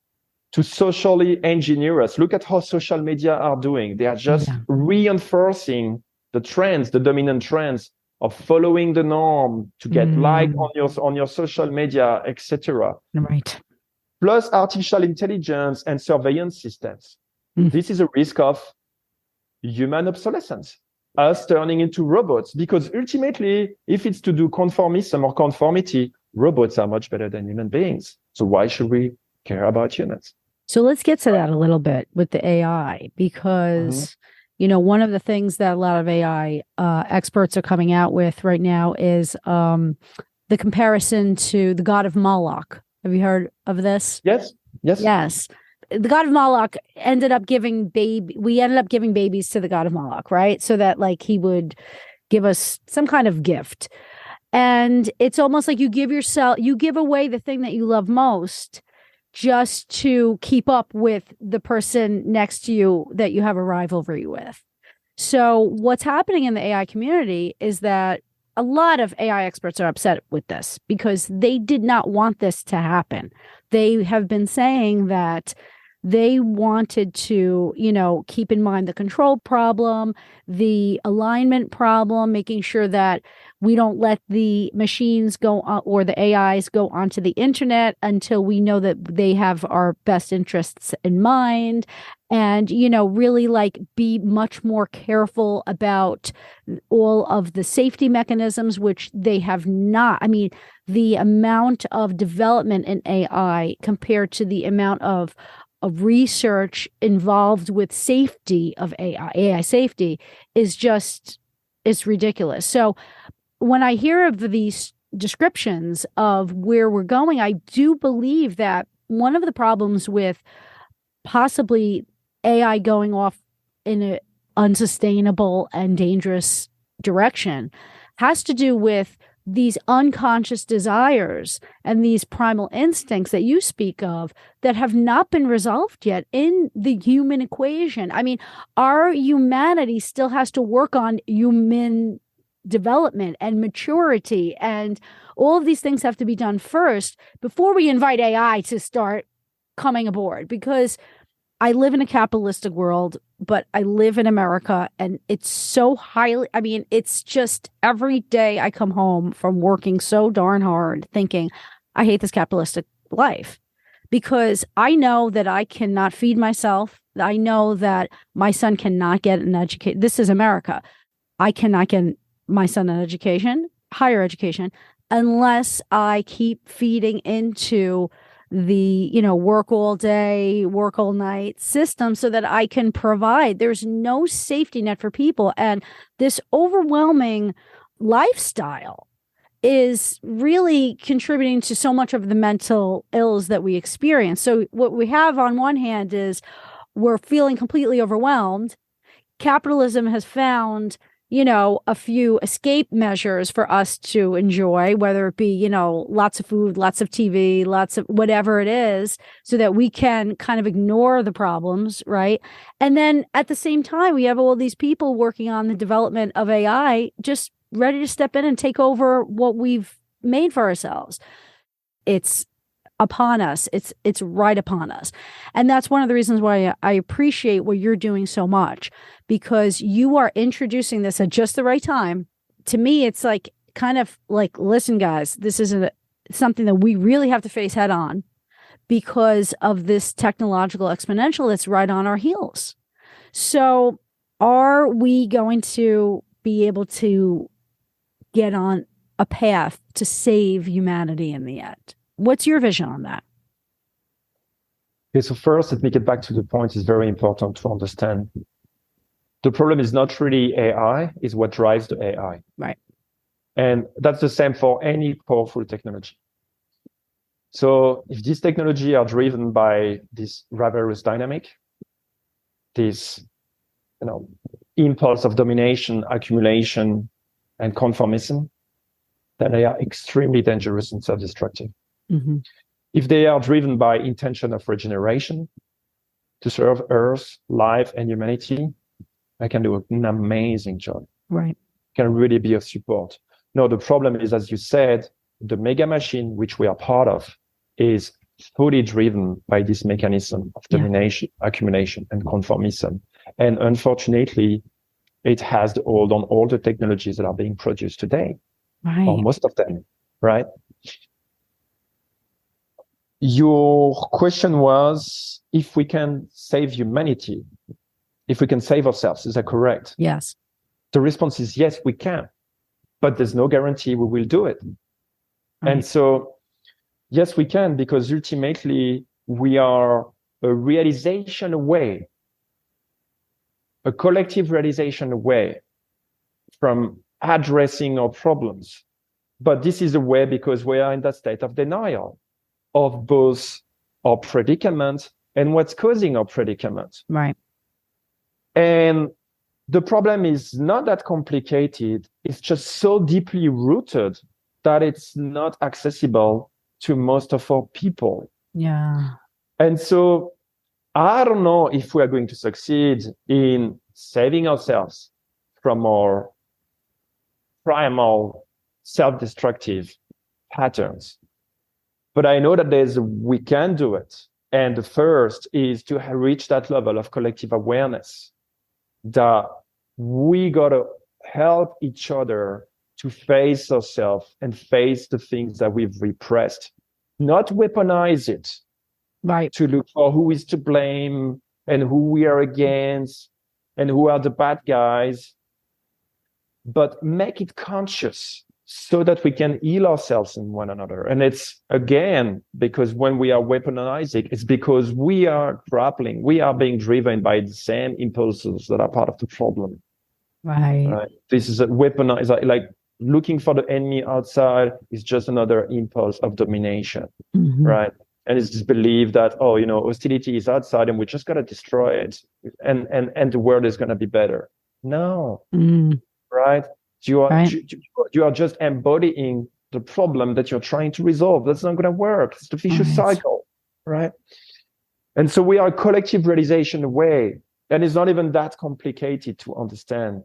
to socially engineer us. Look at how social media are doing. They are just reinforcing the trends, the dominant trends of following the norm to get like on your social media, etc. Right. Plus artificial intelligence and surveillance systems. This is a risk of human obsolescence, us turning into robots, because ultimately, if it's to do conformism or conformity, robots are much better than human beings. So why should we care about humans? So let's get to that a little bit with the AI, because, one of the things that a lot of AI experts are coming out with right now is the comparison to the god of Moloch. Have you heard of this? Yes. The god of Moloch ended up giving babies to the god of Moloch, right? So that he would give us some kind of gift. And it's almost like you give away the thing that you love most just to keep up with the person next to you that you have a rivalry with. So what's happening in the AI community is that a lot of AI experts are upset with this because they did not want this to happen. They have been saying that they wanted to, keep in mind the control problem, the alignment problem, making sure that we don't let the machines go on, or the AIs go onto the internet until we know that they have our best interests in mind. And, really be much more careful about all of the safety mechanisms, which they have not. I mean, the amount of development in AI compared to the amount of research involved with safety of AI safety it's ridiculous. So when I hear of these descriptions of where we're going, I do believe that one of the problems with possibly AI going off in an unsustainable and dangerous direction has to do with these unconscious desires and these primal instincts that you speak of that have not been resolved yet in the human equation. I mean, our humanity still has to work on human development and maturity, and all of these things have to be done first before we invite AI to start coming aboard. Because I live in a capitalistic world, but I live in America, and it's so it's just every day I come home from working so darn hard thinking, I hate this capitalistic life, because I know that I cannot feed myself. I know that my son cannot get an education. This is America. I cannot get my son an education, higher education, unless I keep feeding into the, work all day, work all night system so that I can provide. There's no safety net for people. And this overwhelming lifestyle is really contributing to so much of the mental ills that we experience. So what we have on one hand is we're feeling completely overwhelmed. Capitalism has found a few escape measures for us to enjoy, whether it be, lots of food, lots of TV, lots of whatever it is, so that we can kind of ignore the problems, right? And then at the same time, we have all these people working on the development of AI, just ready to step in and take over what we've made for ourselves. It's upon us. It's right upon us. And that's one of the reasons why I appreciate what you're doing so much, because you are introducing this at just the right time. To me, it's listen, guys, this is something that we really have to face head on because of this technological exponential that's right on our heels. So are we going to be able to get on a path to save humanity in the end? What's your vision on that? Okay, so first, let me get back to the point. It's very important to understand. The problem is not really AI, it's what drives the AI. Right. And that's the same for any powerful technology. So if these technology are driven by this ravenous dynamic, this impulse of domination, accumulation, and conformism, then they are extremely dangerous and self-destructive. Mm-hmm. If they are driven by intention of regeneration to serve Earth, life, and humanity, I can do an amazing job. Right. Can really be of support. No, the problem is, as you said, the mega machine, which we are part of, is fully driven by this mechanism of domination, accumulation, and conformism. And unfortunately, it has the hold on all the technologies that are being produced today, or most of them, right? Your question was if we can save humanity, if we can save ourselves. Is that correct? Yes. The response is yes, we can, but there's no guarantee we will do it. Right. And so, yes, we can, because ultimately we are a realization away, a collective realization away from addressing our problems. But this is a way because we are in that state of denial of both our predicament and what's causing our predicament. Right. And the problem is not that complicated. It's just so deeply rooted that it's not accessible to most of our people. Yeah. And so I don't know if we are going to succeed in saving ourselves from our primal self-destructive patterns. But I know that we can do it. And the first is to reach that level of collective awareness that we got to help each other to face ourselves and face the things that we've repressed, not weaponize it, right? To look for who is to blame and who we are against and who are the bad guys, but make it conscious so that we can heal ourselves and one another. And it's, again, because when we are weaponizing, it's because we are grappling, we are being driven by the same impulses that are part of the problem. Right. This is a weaponized, like looking for the enemy outside is just another impulse of domination, right? And it's this belief that, hostility is outside and we just got to destroy it and the world is going to be better. No, right? You are just embodying the problem that you're trying to resolve. That's not going to work. It's the vicious cycle, right? And so we are a collective realization away. And it's not even that complicated to understand.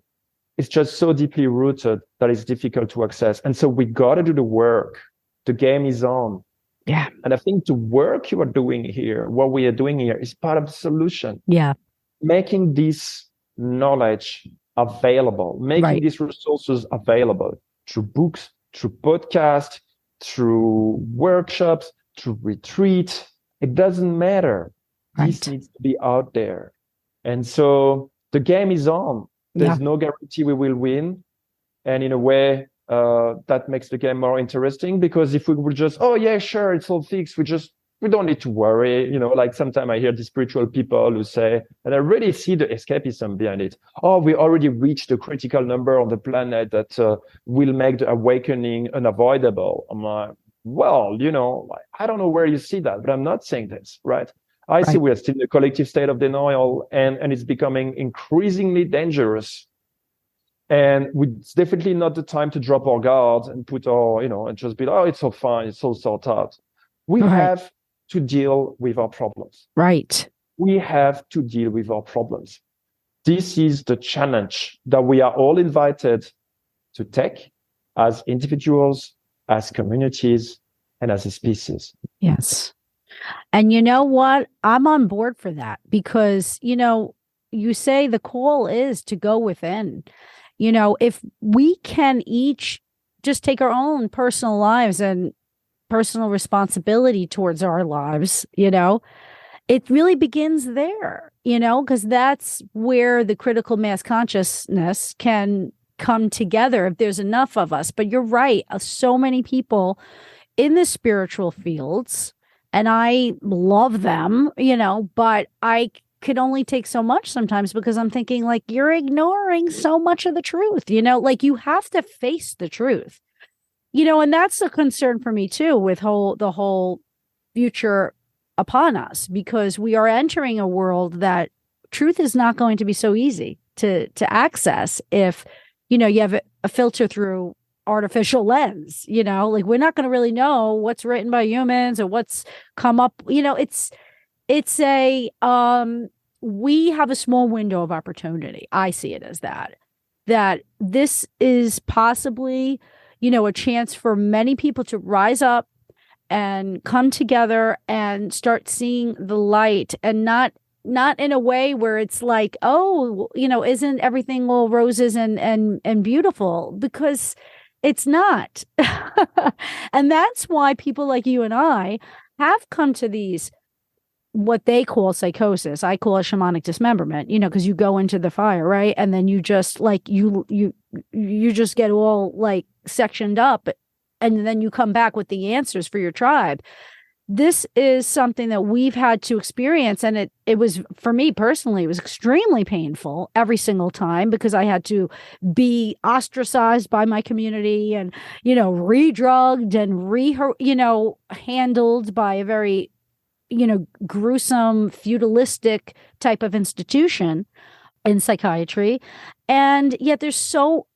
It's just so deeply rooted that it's difficult to access. And so we got to do the work. The game is on. Yeah. And I think the work you are doing here, what we are doing here, is part of the solution. Yeah. Making this knowledge available, making these resources available through books, through podcasts, through workshops, through retreat. It doesn't matter. This needs to be out there. And so the game is on. There's no guarantee we will win. And in a way, that makes the game more interesting, because if we would just, it's all fixed, we don't need to worry. Like sometimes I hear the spiritual people who say, and I really see the escapism behind it. We already reached the critical number on the planet that will make the awakening unavoidable. I'm like, I don't know where you see that, but I'm not saying this, right? I see we are still in a collective state of denial, and it's becoming increasingly dangerous. And it's definitely not the time to drop our guard and put our, and just be, it's all fine, it's all sorted out. We have to deal with our problems. Right. We have to deal with our problems. This is the challenge that we are all invited to take as individuals, as communities, and as a species. Yes. And you know what? I'm on board for that, because, you say the call is to go within. If we can each just take our own personal lives and personal responsibility towards our lives, it really begins there, because that's where the critical mass consciousness can come together if there's enough of us. But you're right. So many people in the spiritual fields, and I love them, but I could only take so much sometimes, because I'm thinking, like, you're ignoring so much of the truth, like you have to face the truth, and that's a concern for me too, with the whole future upon us, because we are entering a world that truth is not going to be so easy to access if, you have a filter through artificial lens, like we're not going to really know what's written by humans or what's come up, it's a, we have a small window of opportunity. I see it as that this is possibly, a chance for many people to rise up and come together and start seeing the light, and not in a way where it's like, isn't everything all roses and beautiful, because it's not. And that's why people like you and I have come to these, what they call psychosis. I call it shamanic dismemberment, because you go into the fire, right? And then you just like, you just get all like sectioned up, and then you come back with the answers for your tribe. This is something that we've had to experience. And it was, for me personally, it was extremely painful every single time, because I had to be ostracized by my community and, re-drugged and handled by a very, gruesome, feudalistic type of institution in psychiatry. And yet there's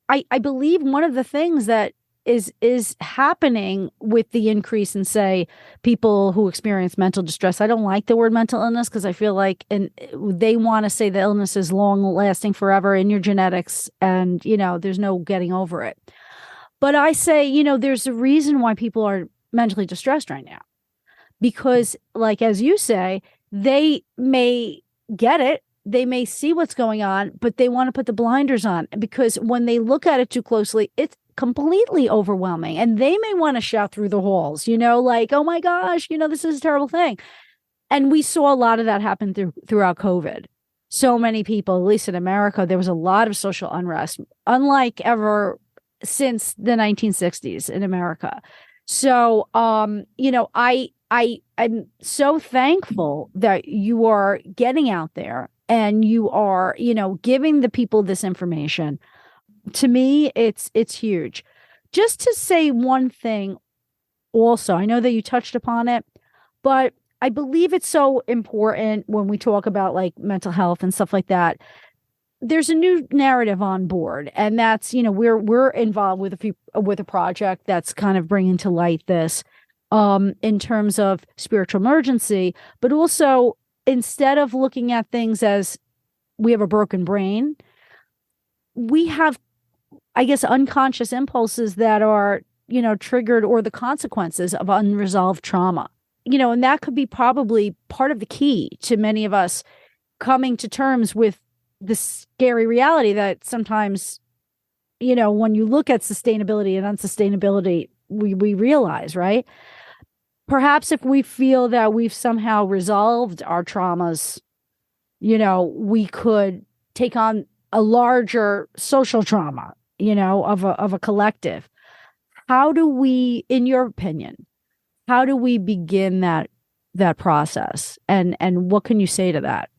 I believe one of the things that is happening with the increase in, say, people who experience mental distress. I don't like the word mental illness because I feel like they want to say the illness is long lasting forever in your genetics, and there's no getting over it. But I say, there's a reason why people are mentally distressed right now, because, like, as you say, they may get it. They may see what's going on, but they want to put the blinders on, because when they look at it too closely, it's completely overwhelming. And they may want to shout through the halls, like, oh my gosh, this is a terrible thing. And we saw a lot of that happen throughout COVID. So many people, at least in America, there was a lot of social unrest, unlike ever since the 1960s in America. So, I'm so thankful that you are getting out there and you are, giving the people this information. To me, it's huge. Just to say one thing also, I know that you touched upon it, but I believe it's so important when we talk about like mental health and stuff like that. There's a new narrative on board, and that's, we're involved with a project that's kind of bringing to light this in terms of spiritual emergency, but also, instead of looking at things as we have a broken brain, we have, I guess, unconscious impulses that are, triggered, or the consequences of unresolved trauma. And that could be probably part of the key to many of us coming to terms with the scary reality that sometimes, when you look at sustainability and unsustainability, we realize, right? Perhaps if we feel that we've somehow resolved our traumas, we could take on a larger social trauma, of a collective. How do we, in your opinion, how do we begin that process? And what can you say to that?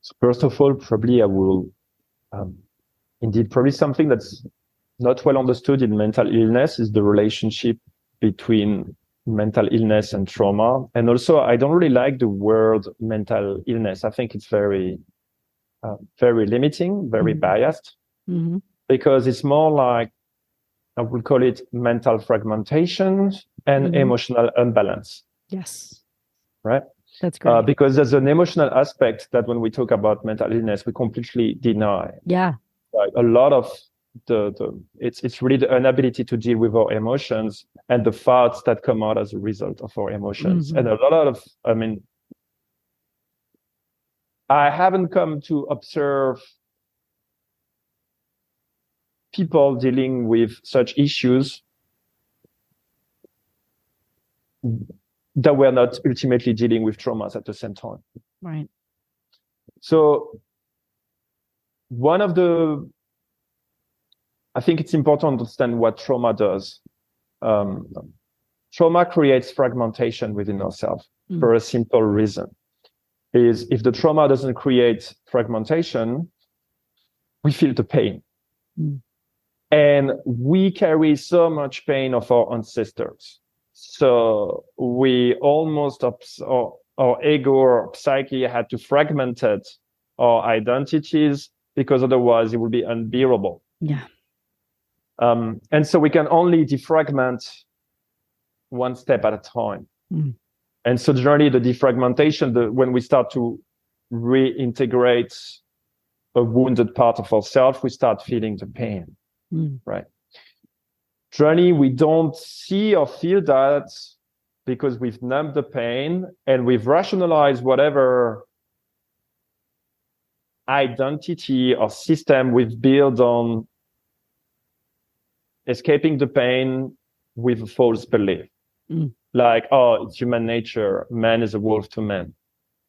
So first of all, probably I will, indeed, probably something that's not well understood in mental illness is the relationship between mental illness and trauma. And also, I don't really like the word mental illness. I think it's very limiting, very biased, because it's more like, I would call it mental fragmentation and emotional imbalance. Yes. Right? That's great. Because there's an emotional aspect that when we talk about mental illness, we completely deny. Yeah. Like a lot of it's really the inability to deal with our emotions and the thoughts that come out as a result of our emotions. And a lot of, I haven't come to observe people dealing with such issues that we're not ultimately dealing with traumas at the same time. Right. So I think it's important to understand what trauma does. Trauma creates fragmentation within ourselves for a simple reason. Is if the trauma doesn't create fragmentation, we feel the pain. And we carry so much pain of our ancestors. So we almost, our ego or psyche had to fragment our identities, because otherwise it would be unbearable. Yeah. And so we can only defragment one step at a time. And so generally the defragmentation, when we start to reintegrate a wounded part of ourselves, we start feeling the pain, right? Generally, we don't see or feel that because we've numbed the pain and we've rationalized whatever identity or system we've built on escaping the pain with a false belief. Like, oh, it's human nature. Man is a wolf to man.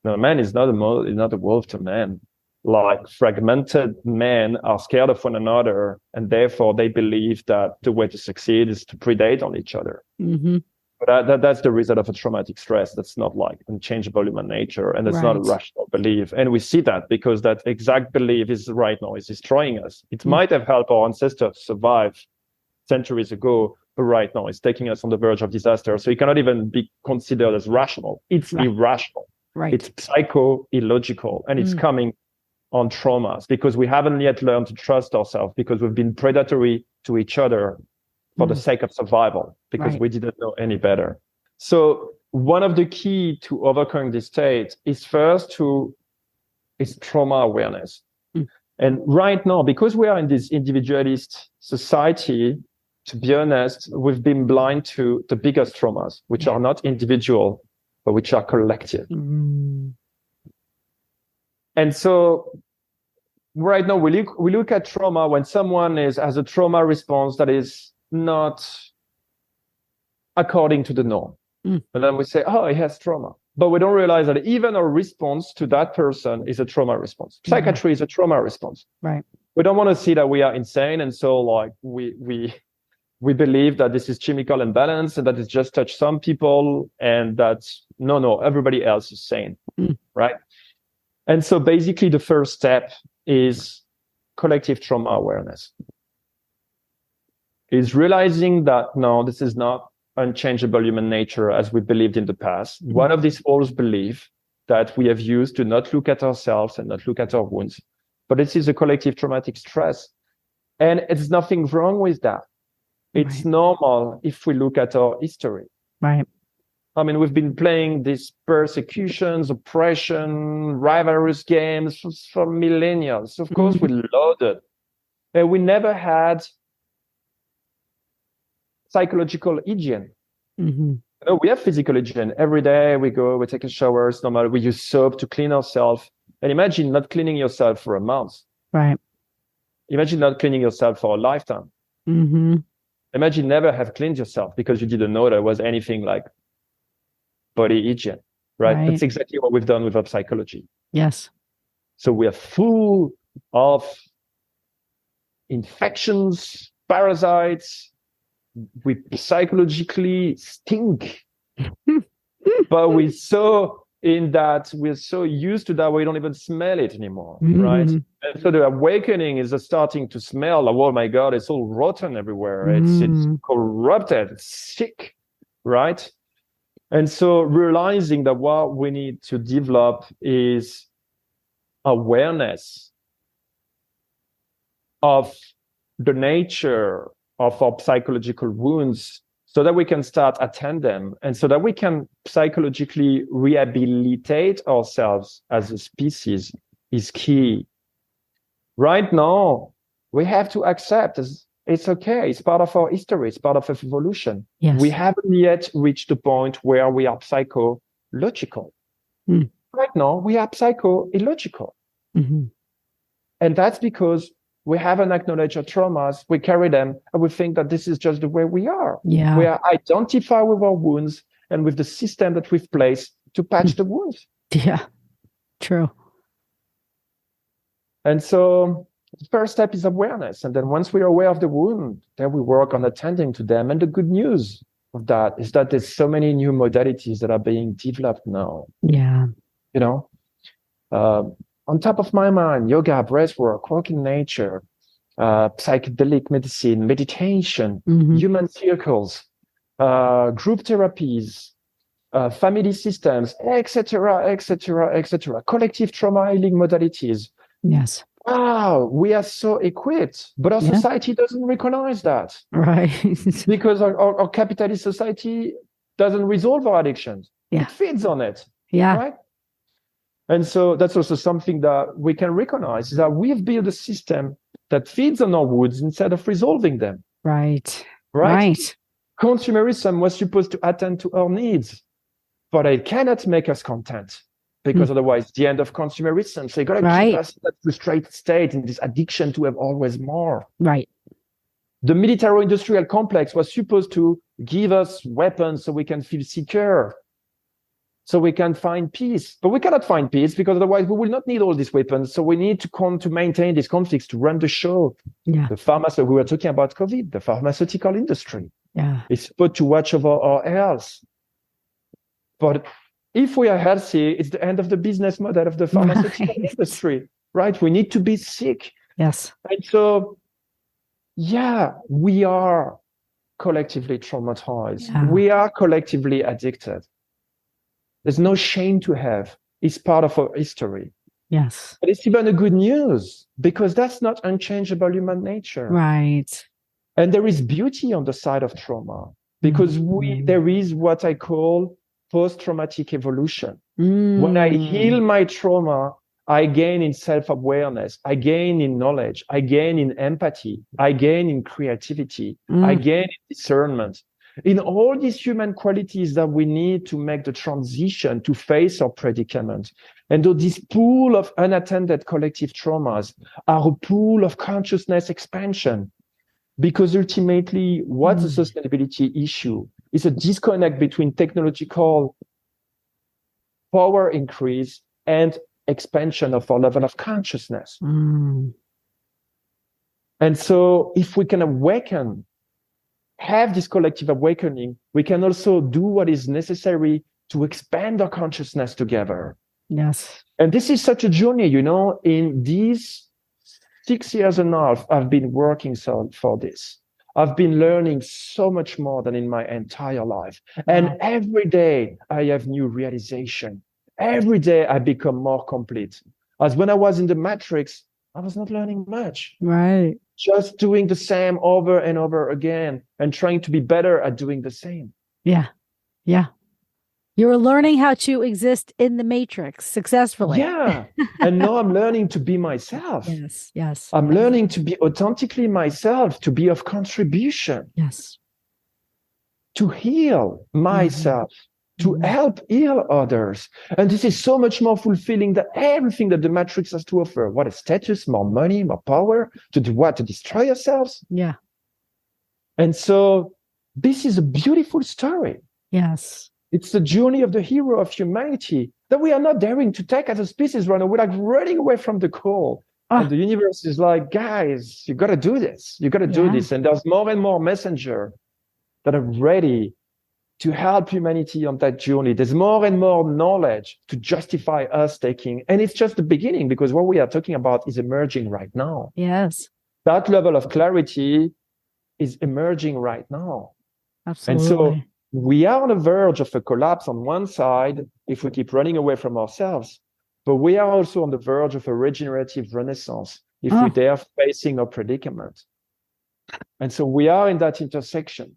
No, man is not a wolf to man. Like, fragmented men are scared of one another, and therefore they believe that the way to succeed is to predate on each other. But that's the result of a traumatic stress. That's not like unchangeable human nature, and it's not a rational belief. And we see that because that exact belief is right now is destroying us. It might have helped our ancestors survive centuries ago, but right now it's taking us on the verge of disaster. So it cannot even be considered as rational. It's irrational. Right. It's psycho-illogical, and it's coming on traumas because we haven't yet learned to trust ourselves because we've been predatory to each other for the sake of survival, because we didn't know any better. So one of the key to overcoming this state is trauma awareness. And right now, because we are in this individualist society, to be honest, we've been blind to the biggest traumas, which are not individual, but which are collective. And so right now, we look at trauma when someone has a trauma response that is not according to the norm. And then we say, oh, he has trauma. But we don't realize that even our response to that person is a trauma response. Psychiatry is a trauma response. Right. We don't want to see that we are insane. And so like we believe that this is chemical imbalance and that it's just touched some people and that's no, everybody else is sane. Right. And so basically the first step is collective trauma awareness. Is realizing that no, this is not unchangeable human nature as we believed in the past. One of these false beliefs that we have used to not look at ourselves and not look at our wounds. But this is a collective traumatic stress. And it's nothing wrong with that. It's normal if we look at our history. Right. I mean, we've been playing these persecutions, oppression, rivalrous games for millennia. Of course, we loved it. And we never had psychological hygiene. No, we have physical hygiene. Every day we go, we take a shower, it's normal. We use soap to clean ourselves. And imagine not cleaning yourself for a month. Right. Imagine not cleaning yourself for a lifetime. Imagine never have cleaned yourself because you didn't know there was anything like body hygiene. Right? That's exactly what we've done with our psychology. Yes. So we are full of infections, parasites. We psychologically stink, but we're so used to that we don't even smell it anymore, right? And so the awakening is starting to smell. Oh my God, it's all rotten everywhere. It's corrupted, it's sick, right? And so realizing that what we need to develop is awareness of the nature of our psychological wounds so that we can start attend them and so that we can psychologically rehabilitate ourselves as a species is key. Right now, we have to accept it's okay. It's part of our history. It's part of evolution. Yes. We haven't yet reached the point where we are psychological. Right now, we are psycho-illogical. And that's because we haven't acknowledged our traumas, we carry them, and we think that this is just the way we are. Yeah. We are identified with our wounds and with the system that we've placed to patch the wounds. Yeah, true. And so the first step is awareness. And then once we are aware of the wound, then we work on attending to them. And the good news of that is that there's so many new modalities that are being developed now. Yeah. You know, on top of my mind, yoga, breathwork, walking nature, psychedelic medicine, meditation, human circles, group therapies, family systems, etc., etc., etc., collective trauma healing modalities. Yes. Wow, we are so equipped, but our society doesn't recognize that. Right. Because our capitalist society doesn't resolve our addictions. Yeah. It feeds on it. Yeah. Right? And so that's also something that we can recognize, is that we've built a system that feeds on our wounds instead of resolving them. Right. Consumerism was supposed to attend to our needs, but it cannot make us content, because otherwise it's the end of consumerism. So you got to keep us in that frustrated state, in this addiction to have always more. Right. The military-industrial complex was supposed to give us weapons so we can feel secure, so we can find peace. But we cannot find peace because otherwise we will not need all these weapons. So we need to maintain these conflicts, to run the show. Yeah. We were talking about COVID, the pharmaceutical industry. Yeah. It's supposed to watch over our health. But if we are healthy, it's the end of the business model of the pharmaceutical industry, right? We need to be sick. Yes. And so, we are collectively traumatized. Yeah. We are collectively addicted. There's no shame to have. It's part of our history. Yes. But it's even a good news, because that's not unchangeable human nature. Right. And there is beauty on the side of trauma because there is what I call post-traumatic evolution. When I heal my trauma, I gain in self-awareness, I gain in knowledge, I gain in empathy, I gain in creativity, I gain in discernment, in all these human qualities that we need to make the transition to face our predicament. And though this pool of unattended collective traumas are a pool of consciousness expansion, because ultimately what's the sustainability issue is a disconnect between technological power increase and expansion of our level of consciousness. And so if we can have this collective awakening, we can also do what is necessary to expand our consciousness together. Yes. And this is such a journey, in these 6 years and a half, I've been working for this. I've been learning so much more than in my entire life. And every day I have new realization. Every day I become more complete. As when I was in the Matrix, I was not learning much. Right. Just doing the same over and over again and trying to be better at doing the same. Yeah. Yeah. You're learning how to exist in the Matrix successfully. Yeah. And now I'm learning to be myself. Yes. Yes. I'm learning to be authentically myself, to be of contribution. Yes. To heal myself, to help heal others. And this is so much more fulfilling than everything that the Matrix has to offer. What a status, more money, more power, to do what? To destroy ourselves? Yeah. And so this is a beautiful story. Yes. It's the journey of the hero of humanity that we are not daring to take as a species right now. We're like running away from the call. And the universe is like, guys, you got to do this. You got to do this. And there's more and more messengers that are ready to help humanity on that journey. There's more and more knowledge to justify us taking. And it's just the beginning, because what we are talking about is emerging right now. Yes. That level of clarity is emerging right now. Absolutely. And so we are on the verge of a collapse on one side if we keep running away from ourselves, but we are also on the verge of a regenerative renaissance if we dare facing our predicament. And so we are in that intersection.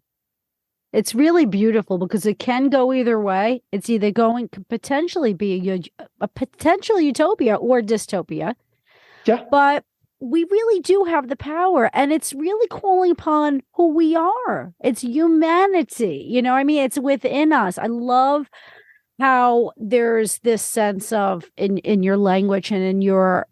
It's really beautiful because it can go either way. It's either going to potentially be a potential utopia or dystopia. Yeah. But we really do have the power, and it's really calling upon who we are. It's humanity. It's within us. I love how there's this sense of in your language and in your,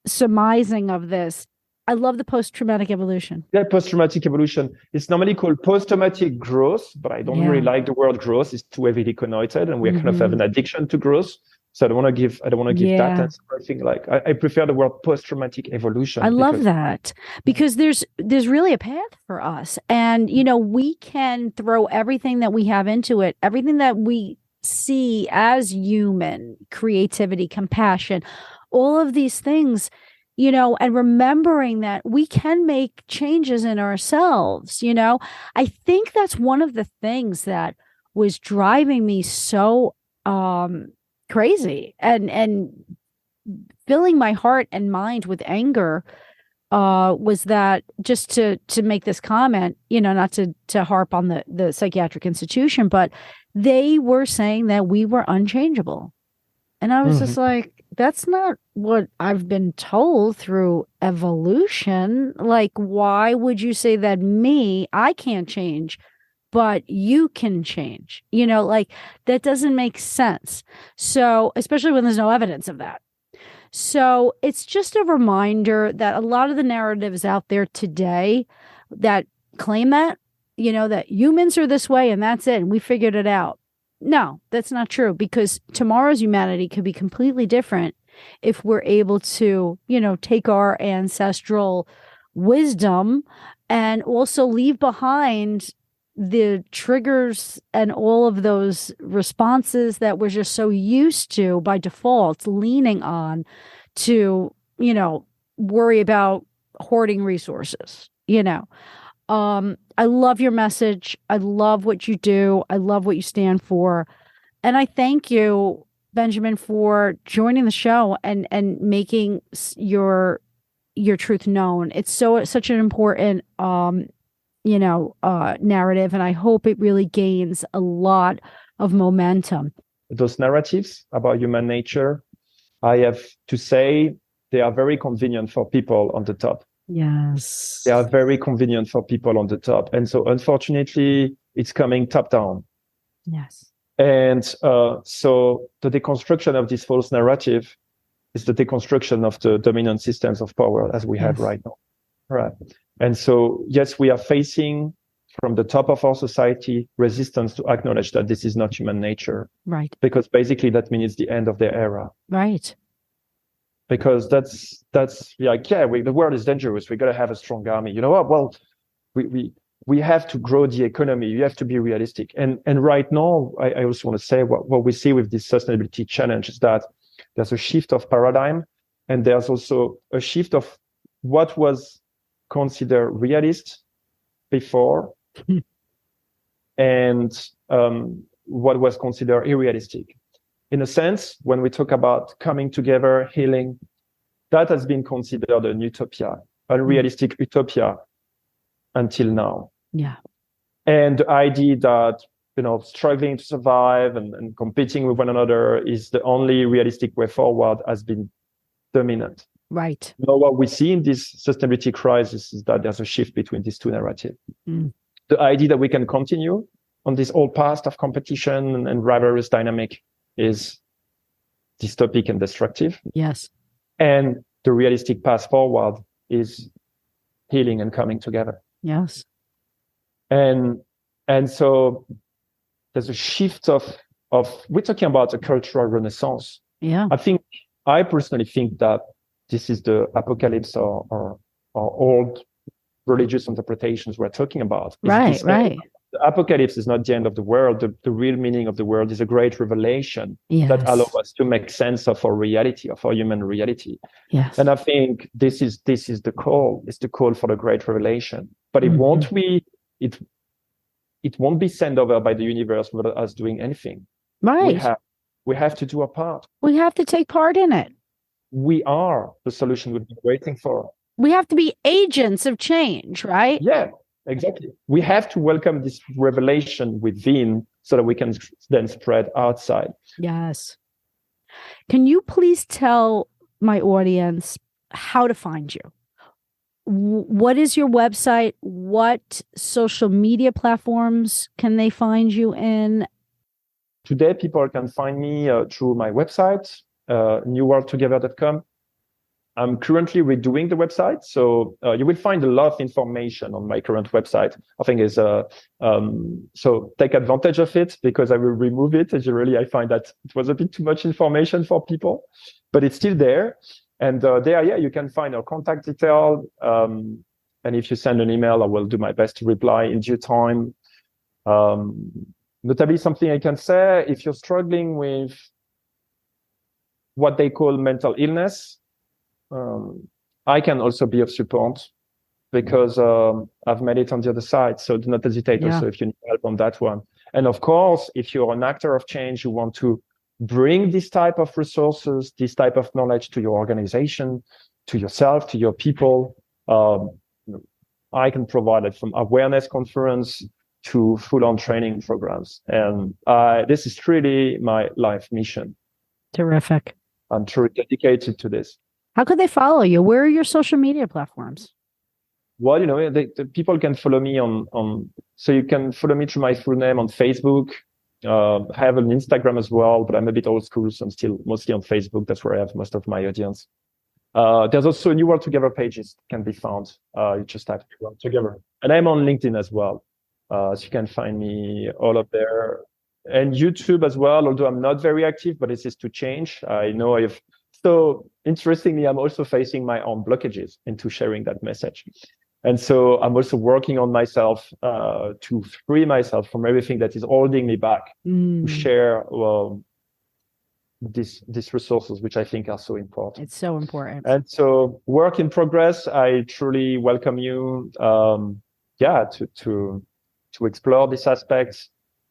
surmising of this. I love the post-traumatic evolution. Yeah, post-traumatic evolution. It's normally called post-traumatic growth, but I don't really like the word growth. It's too heavily connoted, and we kind of have an addiction to growth. So I don't want to give that answer. I think I prefer the word post-traumatic evolution. I love that because there's really a path for us. And, we can throw everything that we have into it, everything that we see as human, creativity, compassion, all of these things, and remembering that we can make changes in ourselves. I think that's one of the things that was driving me so crazy and filling my heart and mind with anger was that, just to make this comment, not to harp on the psychiatric institution, but they were saying that we were unchangeable. And I was just like, that's not what I've been told through evolution. Like, why would you say that I can't change, but you can change? That doesn't make sense. So, especially when there's no evidence of that. So it's just a reminder that a lot of the narratives out there today that claim that, that humans are this way and that's it, and we figured it out. No, that's not true, because tomorrow's humanity could be completely different if we're able to, take our ancestral wisdom and also leave behind the triggers and all of those responses that we're just so used to by default leaning on to, worry about hoarding resources, I love your message. I love what you do. I love what you stand for. And I thank you, Benjamin, for joining the show and making your your truth known. It's such an important narrative, and I hope it really gains a lot of momentum. Those narratives about human nature, I have to say, they are very convenient for people on the top. Yes. They are very convenient for people on the top. And so unfortunately, it's coming top down. Yes. And so the deconstruction of this false narrative is the deconstruction of the dominant systems of power as we have right now. Right. And so, yes, we are facing from the top of our society resistance to acknowledge that this is not human nature. Right. Because basically that means it's the end of their era. Right. Because that's like, the world is dangerous. We got to have a strong army. You know what? Well, we have to grow the economy. You have to be realistic. And right now, I also want to say what we see with this sustainability challenge is that there's a shift of paradigm, and there's also a shift of what was considered realist before and what was considered unrealistic. In a sense, when we talk about coming together, healing, that has been considered an utopia, unrealistic utopia until now. Yeah. And the idea that, struggling to survive and competing with one another is the only realistic way forward has been dominant. Right. Now, what we see in this sustainability crisis is that there's a shift between these two narratives. The idea that we can continue on this old past of competition and rivalrous dynamic is dystopic and destructive. Yes. And the realistic path forward is healing and coming together. Yes. And so there's a shift of we're talking about a cultural renaissance. Yeah. I personally think that this is the apocalypse or old religious interpretations we're talking about. Right. The apocalypse is not the end of the world. The real meaning of the world is a great revelation that allows us to make sense of our reality, of our human reality. Yes. And I think this is the call. It's the call for the great revelation. But it won't be sent over by the universe without us doing anything. Right. We have to do our part. We have to take part in it. We are the solution we've been waiting for. We have to be agents of change, right? Yeah, exactly. We have to welcome this revelation within so that we can then spread outside. Yes. Can you please tell my audience how to find you? What is your website? What social media platforms can they find you in? Today, people can find me through my website, newworldtogether.com. I'm currently redoing the website, so you will find a lot of information on my current website. I think is so take advantage of it because I will remove it. As really, I find that it was a bit too much information for people, but it's still there. And there, you can find our contact detail. And if you send an email, I will do my best to reply in due time. Notably, something I can say: if you're struggling with what they call mental illness, I can also be of support because I've made it on the other side. So do not hesitate also if you need help on that one. And of course, if you're an actor of change, you want to bring this type of resources, this type of knowledge to your organization, to yourself, to your people. I can provide it from awareness conference to full-on training programs. And this is really my life mission. Terrific. I'm truly dedicated to this. How could they follow you? Where are your social media platforms? Well, the people can follow me so you can follow me through my full name on Facebook. I have an Instagram as well, but I'm a bit old school, so I'm still mostly on Facebook. That's where I have most of my audience. There's also New World Together pages can be found. You just type New World Together. And I'm on LinkedIn as well. So you can find me all up there. And YouTube as well, although I'm not very active, but this is to change. I know so interestingly, I'm also facing my own blockages into sharing that message. And so I'm also working on myself to free myself from everything that is holding me back to share these resources, which I think are so important. It's so important. And so work in progress. I truly welcome you, to explore these aspects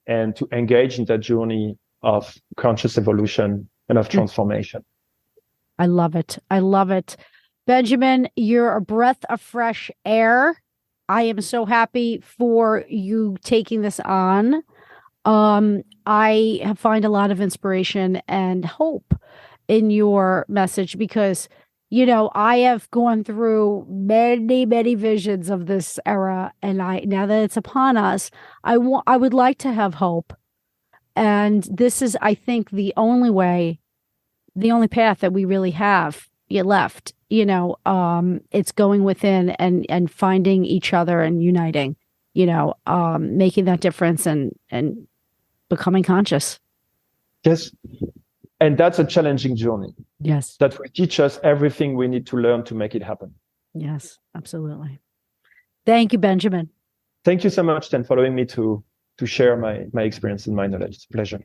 and to engage in that journey of conscious evolution and of transformation. I love it. I love it. Benjamin, you're a breath of fresh air. I am so happy for you taking this on. I find a lot of inspiration and hope in your message because, I have gone through many, many visions of this era, and now that it's upon us, I would like to have hope. And this is, I think, the only path that we really have left. It's going within and finding each other and uniting, making that difference and becoming conscious. Yes. And that's a challenging journey. Yes. That will teach us everything we need to learn to make it happen. Yes, absolutely. Thank you, Benjamin. Thank you so much, Jen, for allowing me to share my experience and my knowledge. It's a pleasure.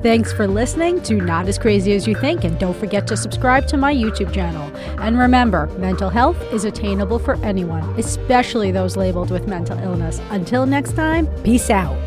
Thanks for listening to Not As Crazy As You Think, and don't forget to subscribe to my YouTube channel. And remember, mental health is attainable for anyone, especially those labeled with mental illness. Until next time, peace out.